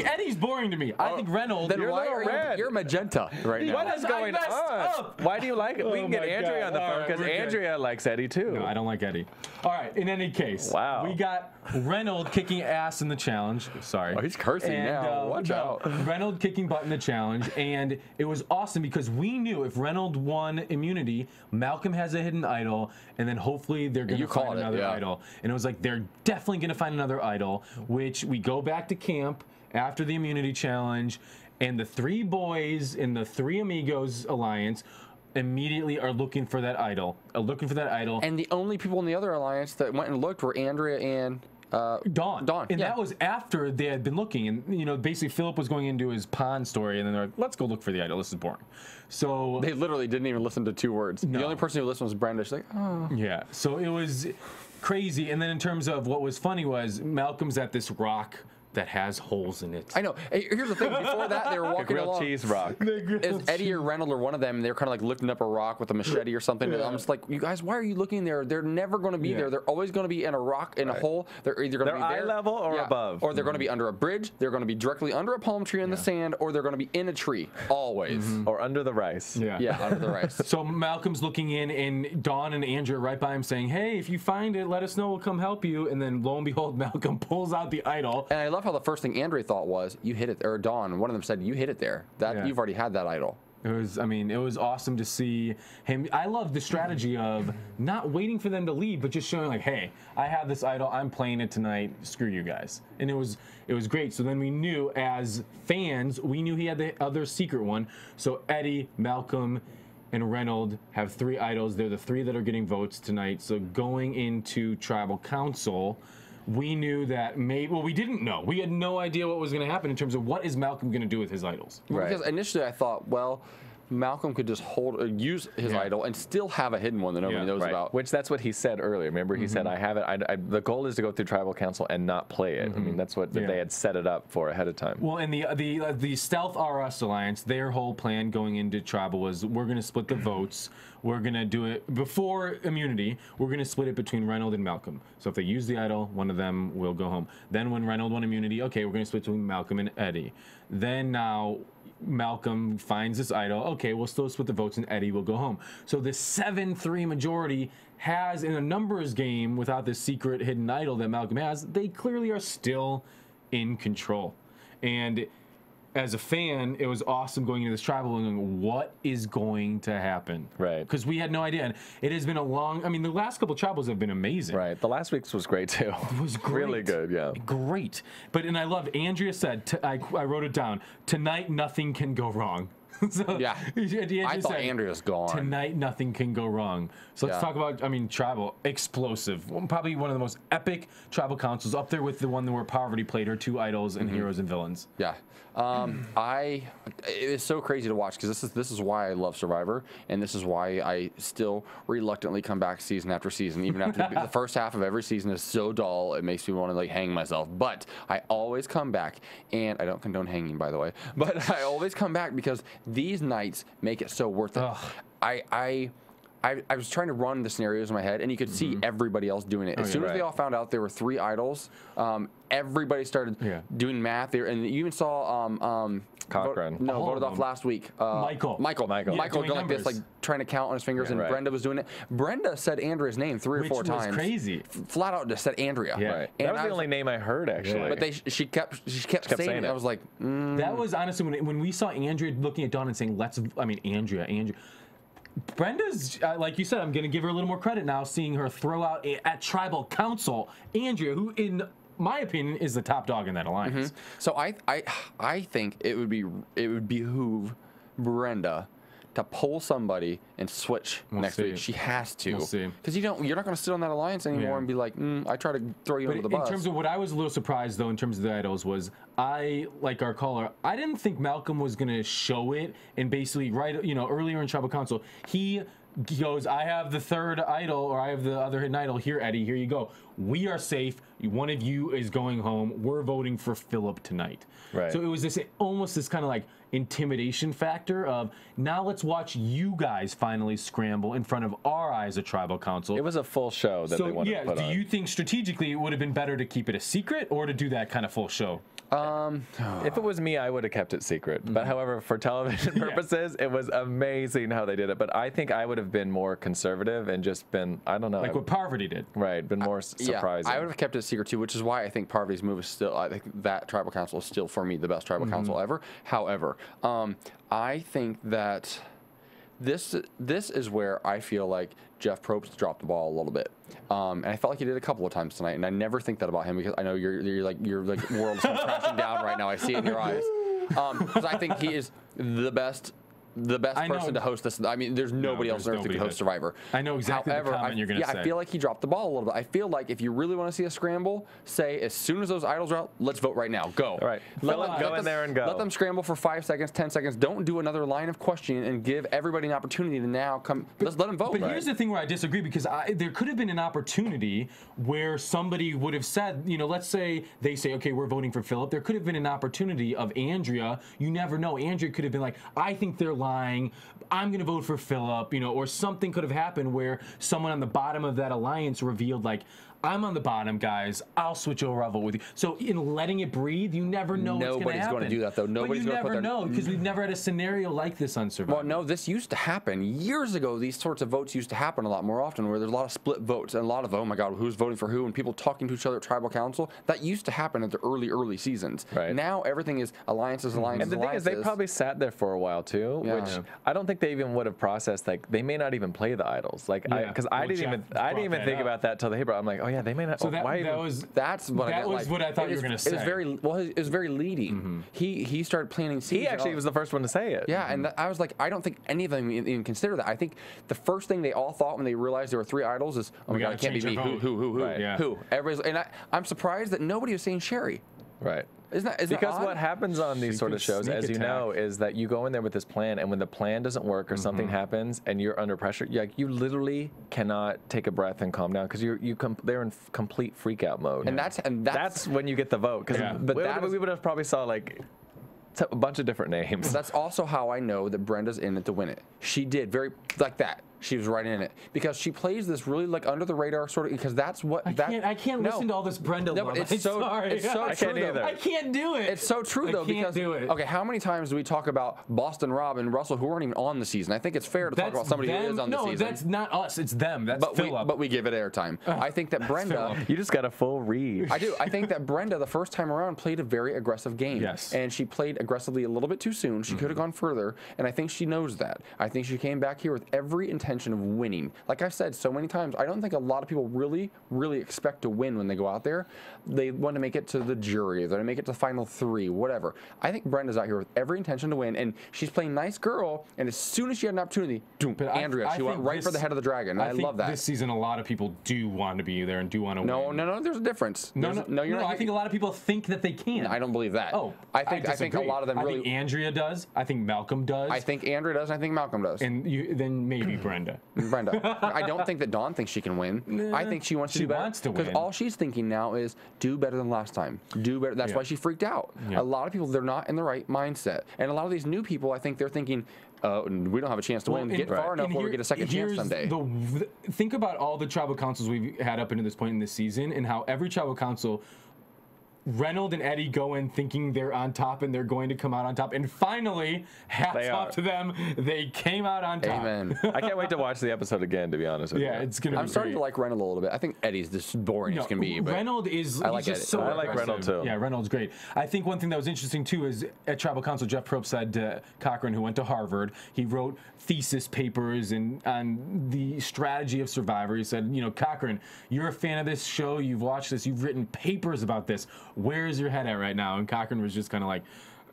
Speaker 4: Eddie's boring to me. I think Reynolds.
Speaker 7: Then why are you're magenta right now?
Speaker 5: What is going on? Why do you like it? We can get Andrea on the phone because Andrea likes Eddie too.
Speaker 4: No, I don't like Eddie. All right. In any case, we got Reynolds kicking ass in the challenge. Sorry.
Speaker 7: Oh, he's cursing now. Watch out.
Speaker 4: Reynolds kicking butt in the challenge, and it was awesome because we knew if Reynolds won immunity, Malcolm has a hidden idol, and then hopefully they're going to find another idol. And it was like they're definitely going to find another idol, which we go back to camp after the immunity challenge, and the 3 boys in the 3 Amigos alliance immediately are looking for that idol.
Speaker 7: And the only people in the other alliance that went and looked were Andrea and Dawn.
Speaker 4: And that was after they had been looking. And, basically Philip was going into his pond story, and then they're like, let's go look for the idol. This is boring. So
Speaker 7: they literally didn't even listen to 2 words. No. The only person who listened was Brenda. She's like, oh.
Speaker 4: Yeah. So it was crazy. And then in terms of what was funny was Malcolm's at this rock that has holes in it.
Speaker 7: I know. Here's the thing. Before that, they were walking along.
Speaker 5: Cheese rock.
Speaker 7: It's Eddie or Reynolds or one of them, and they're kind of like lifting up a rock with a machete or something. And I'm just like, you guys, why are you looking there? They're never going to be there. They're always going to be in a rock, in a hole. They're either going to be there.
Speaker 5: Eye level or above.
Speaker 7: Or they're going to be under a bridge. They're going to be directly under a palm tree in the sand, or they're going to be in a tree. Always.
Speaker 5: Or under the rice.
Speaker 7: Yeah, under the rice.
Speaker 4: So Malcolm's looking in, and Dawn and Andrea right by him saying, hey, if you find it, let us know. We'll come help you. And then lo and behold, Malcolm pulls out the idol.
Speaker 7: And I love how the first thing Andrea thought was, you hit it, or Dawn, one of them said, you hit it there. You've already had that idol.
Speaker 4: It was awesome to see him. I love the strategy of not waiting for them to leave, but just showing like, hey, I have this idol, I'm playing it tonight, screw you guys. And it was great. So then we knew as fans, we knew he had the other secret one. So Eddie, Malcolm, and Reynolds have 3 idols. They're the 3 that are getting votes tonight. So going into Tribal Council, we knew that we didn't know. We had no idea what was going to happen in terms of what is Malcolm going to do with his idols.
Speaker 7: Right. Because initially I thought, well, Malcolm could just use his idol and still have a hidden one that nobody knows about.
Speaker 5: Which that's what he said earlier. Remember, he said, "I have it. The goal is to go through Tribal Council and not play it." I mean, that's what they had set it up for ahead of time.
Speaker 4: Well, and the Stealth RS Alliance, their whole plan going into Tribal was, we're going to split the votes. We're going to do it before immunity. We're going to split it between Reynolds and Malcolm. So if they use the idol, one of them will go home. Then when Reynolds won immunity, okay, we're going to split between Malcolm and Eddie. Then now Malcolm finds this idol. Okay, we'll still split the votes and Eddie will go home. So the 7-3 majority has, in a numbers game without this secret hidden idol that Malcolm has, they clearly are still in control. And as a fan, it was awesome going into this tribal and going, what is going to happen?
Speaker 5: Right.
Speaker 4: Because we had no idea. And it has been a long, I mean, the last couple tribals have been amazing.
Speaker 5: Right. The last week's was great, too.
Speaker 4: It was great.
Speaker 5: Really good, yeah.
Speaker 4: Great. But, and I love, Andrea said, I wrote it down, tonight nothing can go wrong. So,
Speaker 7: yeah. I thought Andrea's gone.
Speaker 4: Tonight nothing can go wrong. So let's talk about, I mean, tribal, explosive. Probably one of the most epic tribal councils, up there with the one where Poverty played her 2 idols and heroes and villains.
Speaker 7: Yeah. It's so crazy to watch because this is why I love Survivor, and this is why I still reluctantly come back season after season, even after the first half of every season is so dull it makes me want to like hang myself. But I always come back, and I don't condone hanging, by the way, but I always come back because these nights make it so worth it. I was trying to run the scenarios in my head, and you could see everybody else doing it. As soon as they all found out there were 3 idols, everybody started doing math there, and you even saw
Speaker 5: Cochran.
Speaker 7: Voted off last week. Michael going like this, like trying to count on his fingers, and Brenda was doing it. Brenda said Andrea's name 3 or 4 times.
Speaker 4: Which was crazy.
Speaker 7: Flat out just said Andrea.
Speaker 5: Yeah. Right.
Speaker 7: And
Speaker 5: that was the only name I heard, actually.
Speaker 7: But she kept saying it. I was like,
Speaker 4: That was honestly when we saw Andrea looking at Dawn and saying, Andrea. Brenda's, like you said, I'm going to give her a little more credit now, seeing her throw out at Tribal Council, Andrea, who in my opinion is the top dog in that alliance.
Speaker 7: So I think it would behoove Brenda to pull somebody and switch next week. She has to. Because you're not going to sit on that alliance anymore and be like, I try to throw you under the bus.
Speaker 4: In terms of what I was a little surprised, though, in terms of the idols, was like our caller, I didn't think Malcolm was going to show it and basically, earlier in Tribal Council, he goes, I have the 3rd idol, or I have the other hidden idol. Here, Eddie, here you go. We are safe. One of you is going home. We're voting for Philip tonight.
Speaker 5: Right.
Speaker 4: So it was almost this kind of like intimidation factor of, now let's watch you guys finally scramble in front of our eyes at Tribal Council.
Speaker 5: It was a full show that they wanted to put on.
Speaker 4: Do you think strategically it would have been better to keep it a secret or to do that kind of full show?
Speaker 5: If it was me, I would have kept it secret. But however, for television purposes, it was amazing how they did it. But I think I would have been more conservative and just been, I don't know.
Speaker 4: Like what Poverty did.
Speaker 5: Right, been more surprising.
Speaker 7: Yeah, I would have kept it secret too, which is why I think Poverty's move is still, I think that Tribal Council is still, for me, the best Tribal Council ever. However, I think that this is where I feel like Jeff Probst dropped the ball a little bit, and I felt like he did a couple of times tonight. And I never think that about him because I know you're like world is crashing down right now. I see it in your eyes, because I think he is the best person to host this. I mean, there's nobody else on earth who could host Survivor.
Speaker 4: I know exactly the comment you're going to say.
Speaker 7: I feel like he dropped the ball a little bit. I feel like if you really want to see a scramble, say as soon as those idols are out, let's vote right now. Go.
Speaker 5: All right. Go in there and go.
Speaker 7: Let them scramble for 5 seconds, 10 seconds. Don't do another line of questioning and give everybody an opportunity to now come. Let's let them vote.
Speaker 4: But here's the thing where I disagree, because there could have been an opportunity where somebody would have said, let's say they say, okay, we're voting for Philip. There could have been an opportunity of Andrea. You never know. Andrea could have been like, I think they're lying. I'm going to vote for Philip, or something could have happened where someone on the bottom of that alliance revealed, like, I'm on the bottom, guys. I'll switch over. I'll vote with you. So in letting it breathe, you never know what's going to happen.
Speaker 7: Nobody's going to do that, though. Nobody's going to put their...
Speaker 4: But you never know, because we've never had a scenario like this on Survivor.
Speaker 7: Well, no, this used to happen. Years ago, these sorts of votes used to happen a lot more often, where there's a lot of split votes and a lot of, oh my God, who's voting for who, and people talking to each other at Tribal Council. That used to happen at the early seasons.
Speaker 5: Right.
Speaker 7: Now, everything is alliances.
Speaker 5: And the thing is, they probably sat there for a while, too, which I don't think they even would have processed. Like, they may not even play the idols. Like, because I didn't even think about that till they hit. I'm like, oh, Oh yeah, they may not.
Speaker 4: So that
Speaker 5: was
Speaker 7: that's what
Speaker 4: that
Speaker 7: I
Speaker 4: was what I thought you were gonna say.
Speaker 7: It was very leading. He started planting seeds.
Speaker 5: He actually was the first one to say it.
Speaker 7: Yeah, and I was like, I don't think any of them even consider that. I think the first thing they all thought when they realized there were 3 idols is, oh my God, it can't be me. Who?
Speaker 4: Right, yeah.
Speaker 7: Who? Everybody's, and I'm surprised that nobody was saying Sherry.
Speaker 5: Right.
Speaker 7: Isn't that
Speaker 5: because
Speaker 7: odd?
Speaker 5: what happens on these sort of shows, as you know, is that you go in there with this plan, and when the plan doesn't work or something happens, and you're under pressure, you literally cannot take a breath and calm down because they're in complete freak out mode.
Speaker 7: And that's
Speaker 5: when you get the vote. But we would have probably saw like a bunch of different names.
Speaker 7: That's also how I know that Brenda's in it to win it. She did very like that. She was right in it because she plays this really like under the radar sort of because that's what
Speaker 4: I can't listen to all this Brenda love.
Speaker 7: It's so
Speaker 5: I
Speaker 7: true
Speaker 5: can't either.
Speaker 4: I can't do it.
Speaker 7: It's so true though because
Speaker 4: do it.
Speaker 7: Okay, how many times do we talk about Boston Rob and Russell who weren't even on the season? I think it's fair to talk about somebody who is on the season.
Speaker 4: No, that's not us. It's them. That's Philip.
Speaker 7: But we give it airtime. I think that Brenda.
Speaker 5: You just got a full read.
Speaker 7: I do. I think that Brenda the first time around played a very aggressive game.
Speaker 4: Yes.
Speaker 7: And she played aggressively a little bit too soon. She could have gone further, and I think she knows that. I think she came back here with every intention of winning. Like I've said so many times, I don't think a lot of people really, really expect to win when they go out there. They want to make it to the jury. They're going to make it to the final 3, whatever. I think Brenda's out here with every intention to win, and she's playing nice girl, and as soon as she had an opportunity, Andrea, she went right for the head of the dragon. I love that.
Speaker 4: This season, a lot of people do want to be there and do want to win.
Speaker 7: No, there's a difference.
Speaker 4: No, you're not. I think a lot of people think that they can.
Speaker 7: I don't believe that.
Speaker 4: Oh,
Speaker 7: I think a lot of them really.
Speaker 4: I think Andrea does. I think Malcolm does.
Speaker 7: I think Andrea does. I think Malcolm does.
Speaker 4: And then maybe Brenda.
Speaker 7: I don't think that Dawn thinks she can win. I think she wants to do better. Because all she's thinking now is do better than last time. Do better. That's why she freaked out. A lot of people, they're not in the right mindset. And a lot of these new people, I think they're thinking, we don't have a chance to win. Get far enough where we get a second chance someday.
Speaker 4: Think about all the tribal councils we've had up into this point in this season and how every tribal council, Reynolds and Eddie go in thinking they're on top and they're going to come out on top. And finally, hats off to them, they came out on top.
Speaker 7: Amen.
Speaker 5: I can't wait to watch the episode again, to be honest with you.
Speaker 4: Yeah, it's going to be
Speaker 7: I'm starting to like Reynolds a little bit. I think Eddie's just boring as can be. But
Speaker 4: Reynolds is
Speaker 7: I like
Speaker 4: just
Speaker 7: Eddie.
Speaker 4: so
Speaker 5: I like Reynolds too.
Speaker 4: Yeah, Reynolds great. I think one thing that was interesting too is at Tribal Council, Jeff Probst said to Cochran, who went to Harvard, he wrote thesis papers on the strategy of Survivor. He said, Cochran, you're a fan of this show, you've watched this, you've written papers about this. Where is your head at right now? And Cochran was just kind of like,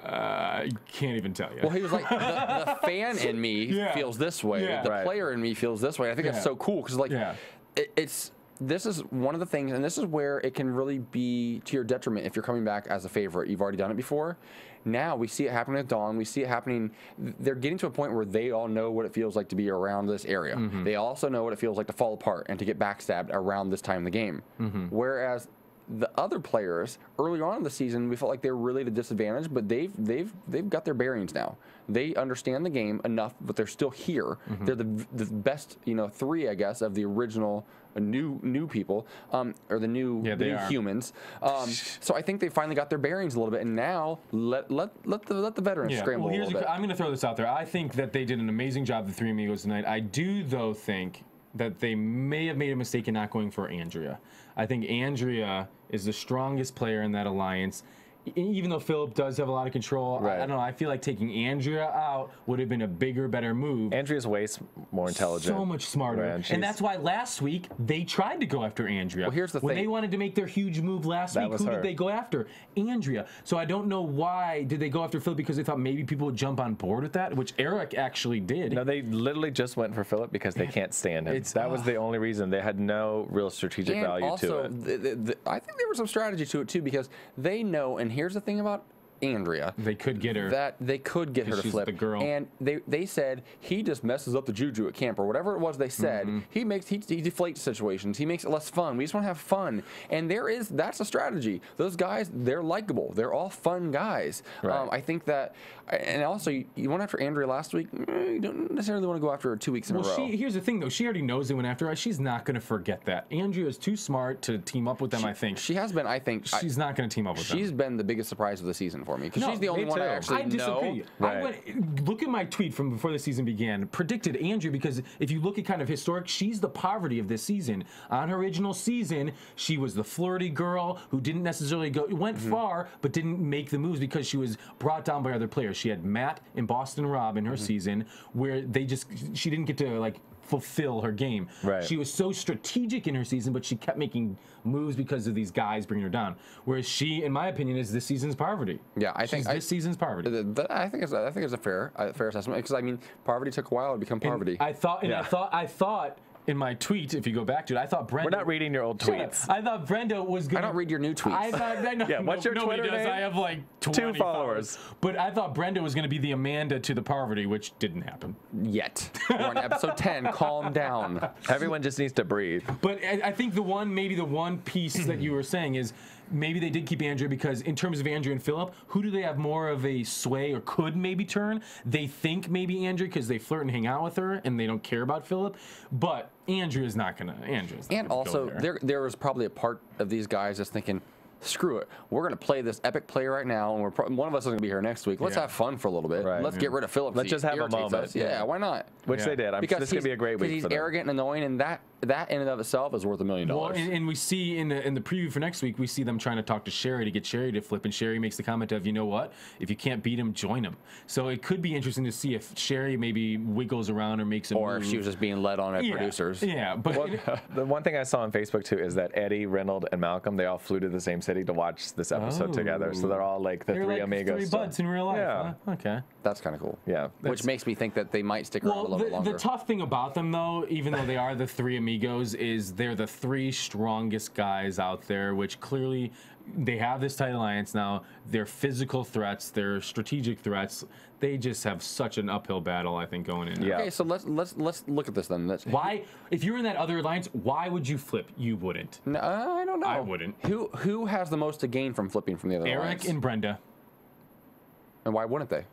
Speaker 4: I can't even tell you.
Speaker 7: Well, he was like, the fan in me feels this way. The player in me feels this way. I think that's so cool because, this is one of the things, and this is where it can really be to your detriment if you're coming back as a favorite. You've already done it before. Now we see it happening with Dawn. We see it happening. They're getting to a point where they all know what it feels like to be around this area. They also know what it feels like to fall apart and to get backstabbed around this time in the game. Whereas the other players early on in the season, we felt like they were really at a disadvantage, but they've got their bearings now. They understand the game enough, but they're still here. They're the best, 3, I guess, of the original new people, or the new humans. So I think they finally got their bearings a little bit, and now let the veterans scramble a little bit.
Speaker 4: I'm going to throw this out there. I think that they did an amazing job, the 3 Amigos tonight. I do, though, think that they may have made a mistake in not going for Andrea. I think Andrea is the strongest player in that alliance. Even though Philip does have a lot of control, I don't know. I feel like taking Andrea out would have been a bigger, better move.
Speaker 5: Andrea's way more intelligent.
Speaker 4: So much smarter. And that's why last week they tried to go after Andrea.
Speaker 7: Well, here's the thing.
Speaker 4: When they wanted to make their huge move last week, who did they go after? Andrea. So I don't know why did they go after Philip, because they thought maybe people would jump on board with that, which Eric actually did.
Speaker 5: No, they literally just went for Philip because they can't stand him. That was the only reason. They had no real strategic value to it.
Speaker 7: I think there was some strategy to it too, because they know, and here's the thing about Andrea.
Speaker 4: They could get her.
Speaker 7: That they could get her to flip.
Speaker 4: The girl.
Speaker 7: And they said he just messes up the juju at camp or whatever it was they said. He deflates situations. He makes it less fun. We just want to have fun. And that's a strategy. Those guys, they're likable. They're all fun guys.
Speaker 5: Right.
Speaker 7: I think that, and also you went after Andrea last week. You don't necessarily want to go after her 2 weeks in a row.
Speaker 4: Here's the thing though. She already knows they went after her. She's not going to forget that. Andrea is too smart to team up with them. I think
Speaker 7: she has been. I think
Speaker 4: she's not going to team up with them.
Speaker 7: She's been the biggest surprise of the season for me, because she's the only one I actually
Speaker 4: disagree.
Speaker 7: know.
Speaker 4: Look at my tweet from before the season began. Predicted Andrea, because if you look at kind of historic, she's the poverty of this season. On her original season, she was the flirty girl who didn't necessarily went far, but didn't make the moves because she was brought down by other players. She had Matt and Boston Rob in her season, where she didn't get to fulfill her game.
Speaker 5: Right.
Speaker 4: She was so strategic in her season, but she kept making moves because of these guys bringing her down. Whereas she, in my opinion, is this season's Parvati.
Speaker 7: Yeah, I think
Speaker 4: this season's Parvati.
Speaker 7: I think it's a fair assessment, because I mean, Parvati took a while to become Parvati.
Speaker 4: I thought. In my tweet, if you go back to it, I thought Brenda...
Speaker 5: We're not reading your old tweets.
Speaker 4: I thought Brenda was going to...
Speaker 7: I don't read your new tweets.
Speaker 4: I thought...
Speaker 5: Yeah, what's your
Speaker 4: nobody
Speaker 5: Twitter
Speaker 4: does.
Speaker 5: name?
Speaker 4: I have like 20
Speaker 5: 2 followers.
Speaker 4: But I thought Brenda was going to be the Amanda to the Parvati, which didn't happen.
Speaker 7: Yet. We're on episode 10. Calm down.
Speaker 5: Everyone just needs to breathe.
Speaker 4: But I think maybe the one piece that you were saying is maybe they did keep Andrea because in terms of Andrea and Philip, who do they have more of a sway or could maybe turn? They think maybe Andrea because they flirt and hang out with her and they don't care about Philip. But Andrea's not going to.
Speaker 7: And also, there was probably a part of these guys that's thinking, screw it. We're going to play this epic play right now, and one of us is going to be here next week. Let's have fun for a little bit.
Speaker 5: Right.
Speaker 7: Let's get rid of Philip.
Speaker 5: Let's just have a moment.
Speaker 7: Yeah, why not?
Speaker 5: Which they did.
Speaker 7: Because
Speaker 5: this is going to be a great week
Speaker 7: he's
Speaker 5: for them.
Speaker 7: arrogant and annoying, and that in and of itself is worth $1 million.
Speaker 4: Well, and we see in the preview for next week, we see them trying to talk to Sherry to get Sherry to flip, and Sherry makes the comment of, you know what, if you can't beat him, join him. So it could be interesting to see if Sherry maybe wiggles around or makes a
Speaker 7: or
Speaker 4: move.
Speaker 7: if she was just being led on at producers.
Speaker 4: Yeah, but
Speaker 5: the one thing I saw on Facebook too is that Eddie, Reynolds, and Malcolm, they all flew to the same city to watch this episode together. So they're all like the
Speaker 4: they're
Speaker 5: three
Speaker 4: like
Speaker 5: amigos.
Speaker 4: three buds in real life.
Speaker 5: Yeah.
Speaker 4: Huh? Okay.
Speaker 7: That's kind of cool.
Speaker 5: Yeah.
Speaker 7: Which makes me think that they might stick around a little bit longer.
Speaker 4: The tough thing about them, though, even though they are the three amigos, is they're the 3 strongest guys out there, which clearly they have this tight alliance now. They're physical threats. They're strategic threats. They just have such an uphill battle, I think, going in.
Speaker 5: Yeah.
Speaker 7: Okay, so let's look at this then.
Speaker 4: Why, if you're in that other alliance, why would you flip? You wouldn't.
Speaker 7: No, I don't know.
Speaker 4: I wouldn't.
Speaker 7: Who has the most to gain from flipping from the other alliance?
Speaker 4: Eric and Brenda.
Speaker 7: And why wouldn't they?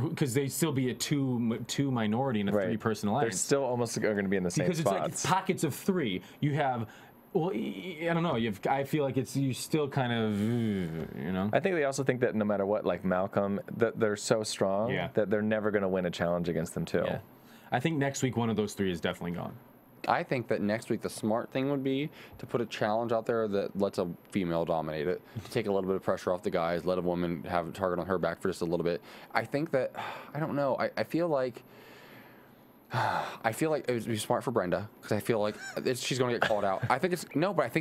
Speaker 4: Because they'd still be a two minority in a 3-person alliance.
Speaker 5: They're still almost going to be in the same
Speaker 4: because
Speaker 5: spots.
Speaker 4: it's like pockets of 3. You have, well, I don't know. I feel like you still kind of, you know.
Speaker 5: I think they also think that no matter what, like Malcolm, that they're so strong that they're never going to win a challenge against them too.
Speaker 4: Yeah. I think next week one of those 3 is definitely gone.
Speaker 7: I think that next week the smart thing would be to put a challenge out there that lets a female dominate it, to take a little bit of pressure off the guys, let a woman have a target on her back for just a little bit. I think that, I don't know, I feel like it would be smart for Brenda, because I feel like she's going to get called out. I think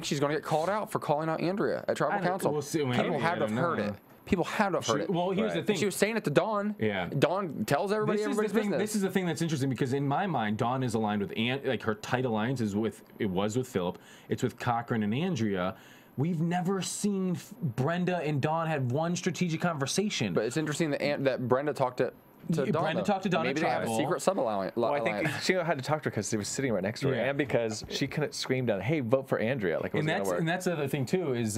Speaker 7: she's going to get called out for calling out Andrea at Tribal Council.
Speaker 4: We'll see,
Speaker 7: People had to have heard it. People had to have heard it.
Speaker 4: Well, here's the thing.
Speaker 7: She was saying it to Dawn.
Speaker 4: Yeah.
Speaker 7: Dawn tells everybody's business.
Speaker 4: This is the thing that's interesting, because in my mind, Dawn is aligned with like her tight alliance was with Philip. It's with Cochran and Andrea. We've never seen Brenda and Dawn have one strategic conversation.
Speaker 7: But it's interesting that Brenda talked to Dawn.
Speaker 4: Brenda talked to Dawn
Speaker 7: Maybe
Speaker 4: at
Speaker 7: they have a
Speaker 4: Tribal.
Speaker 7: secret sub-alliance.
Speaker 5: Well, I think she had to talk to her because she was sitting right next to her, and because she couldn't scream down, "Hey, vote for Andrea!" Like,
Speaker 4: and that's the other thing too is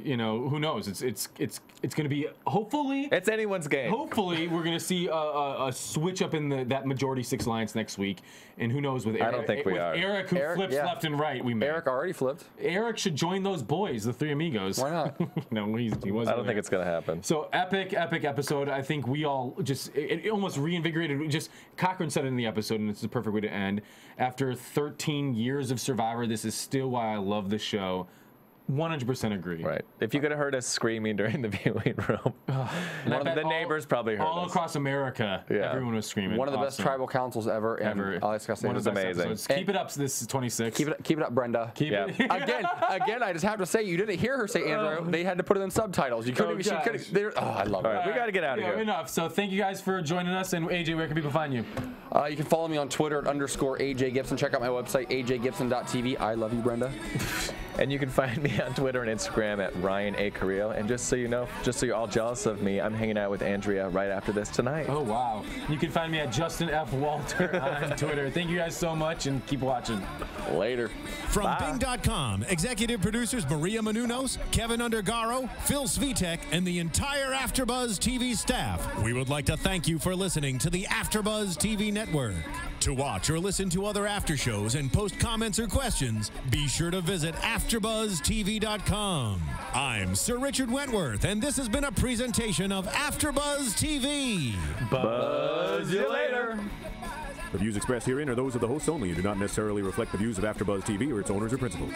Speaker 4: you know, who knows? It's going to be, hopefully
Speaker 5: it's anyone's game.
Speaker 4: Hopefully we're going to see a switch up in that majority 6 alliance next week, and who knows with Eric?
Speaker 5: I don't think we are.
Speaker 4: Eric, who flips left and right.
Speaker 7: Eric already flipped.
Speaker 4: Eric should join those boys, the 3 amigos.
Speaker 7: Why not?
Speaker 4: No, he wasn't.
Speaker 5: I don't think it's going to happen.
Speaker 4: So epic episode. I think we all just it almost reinvigorated. Just Cochran said it in the episode, and it's the perfect way to end. After 13 years of Survivor, this is still why I love the show. 100% agree.
Speaker 5: Right. If you could have heard us screaming during the viewing room, the neighbors probably heard
Speaker 4: all
Speaker 5: us.
Speaker 4: Across America, everyone was screaming.
Speaker 7: One of the best tribal councils ever. And all I just gotta say,
Speaker 5: one of the amazing.
Speaker 4: Episodes. Keep it up. This is 26.
Speaker 7: Keep it up, Brenda.
Speaker 4: Keep it.
Speaker 7: Again, I just have to say, you didn't hear her say Andrew. They had to put it in subtitles. You couldn't. I love it.
Speaker 5: Right, we got to get out of here.
Speaker 4: Enough. So thank you guys for joining us. And AJ, where can people find you?
Speaker 7: You can follow me on Twitter at _AJ Gibson. Check out my website, ajgibson.tv. I love you, Brenda.
Speaker 5: And you can find me on Twitter and Instagram at Ryan A. Carrillo. And just so you know, just so you're all jealous of me, I'm hanging out with Andrea right after this tonight.
Speaker 4: Oh, wow. You can find me at Justin F. Walter on Twitter. Thank you guys so much, and keep watching.
Speaker 7: Later.
Speaker 3: From Bing.com, executive producers Maria Menounos, Kevin Undergaro, Phil Svitek, and the entire AfterBuzz TV staff, we would like to thank you for listening to the AfterBuzz TV network. To watch or listen to other after shows and post comments or questions, be sure to visit AfterBuzzTV.com. I'm Sir Richard Wentworth, and this has been a presentation of AfterBuzz TV.
Speaker 5: Buzz you later.
Speaker 9: The views expressed herein are those of the hosts only and do not necessarily reflect the views of AfterBuzz TV or its owners or principals.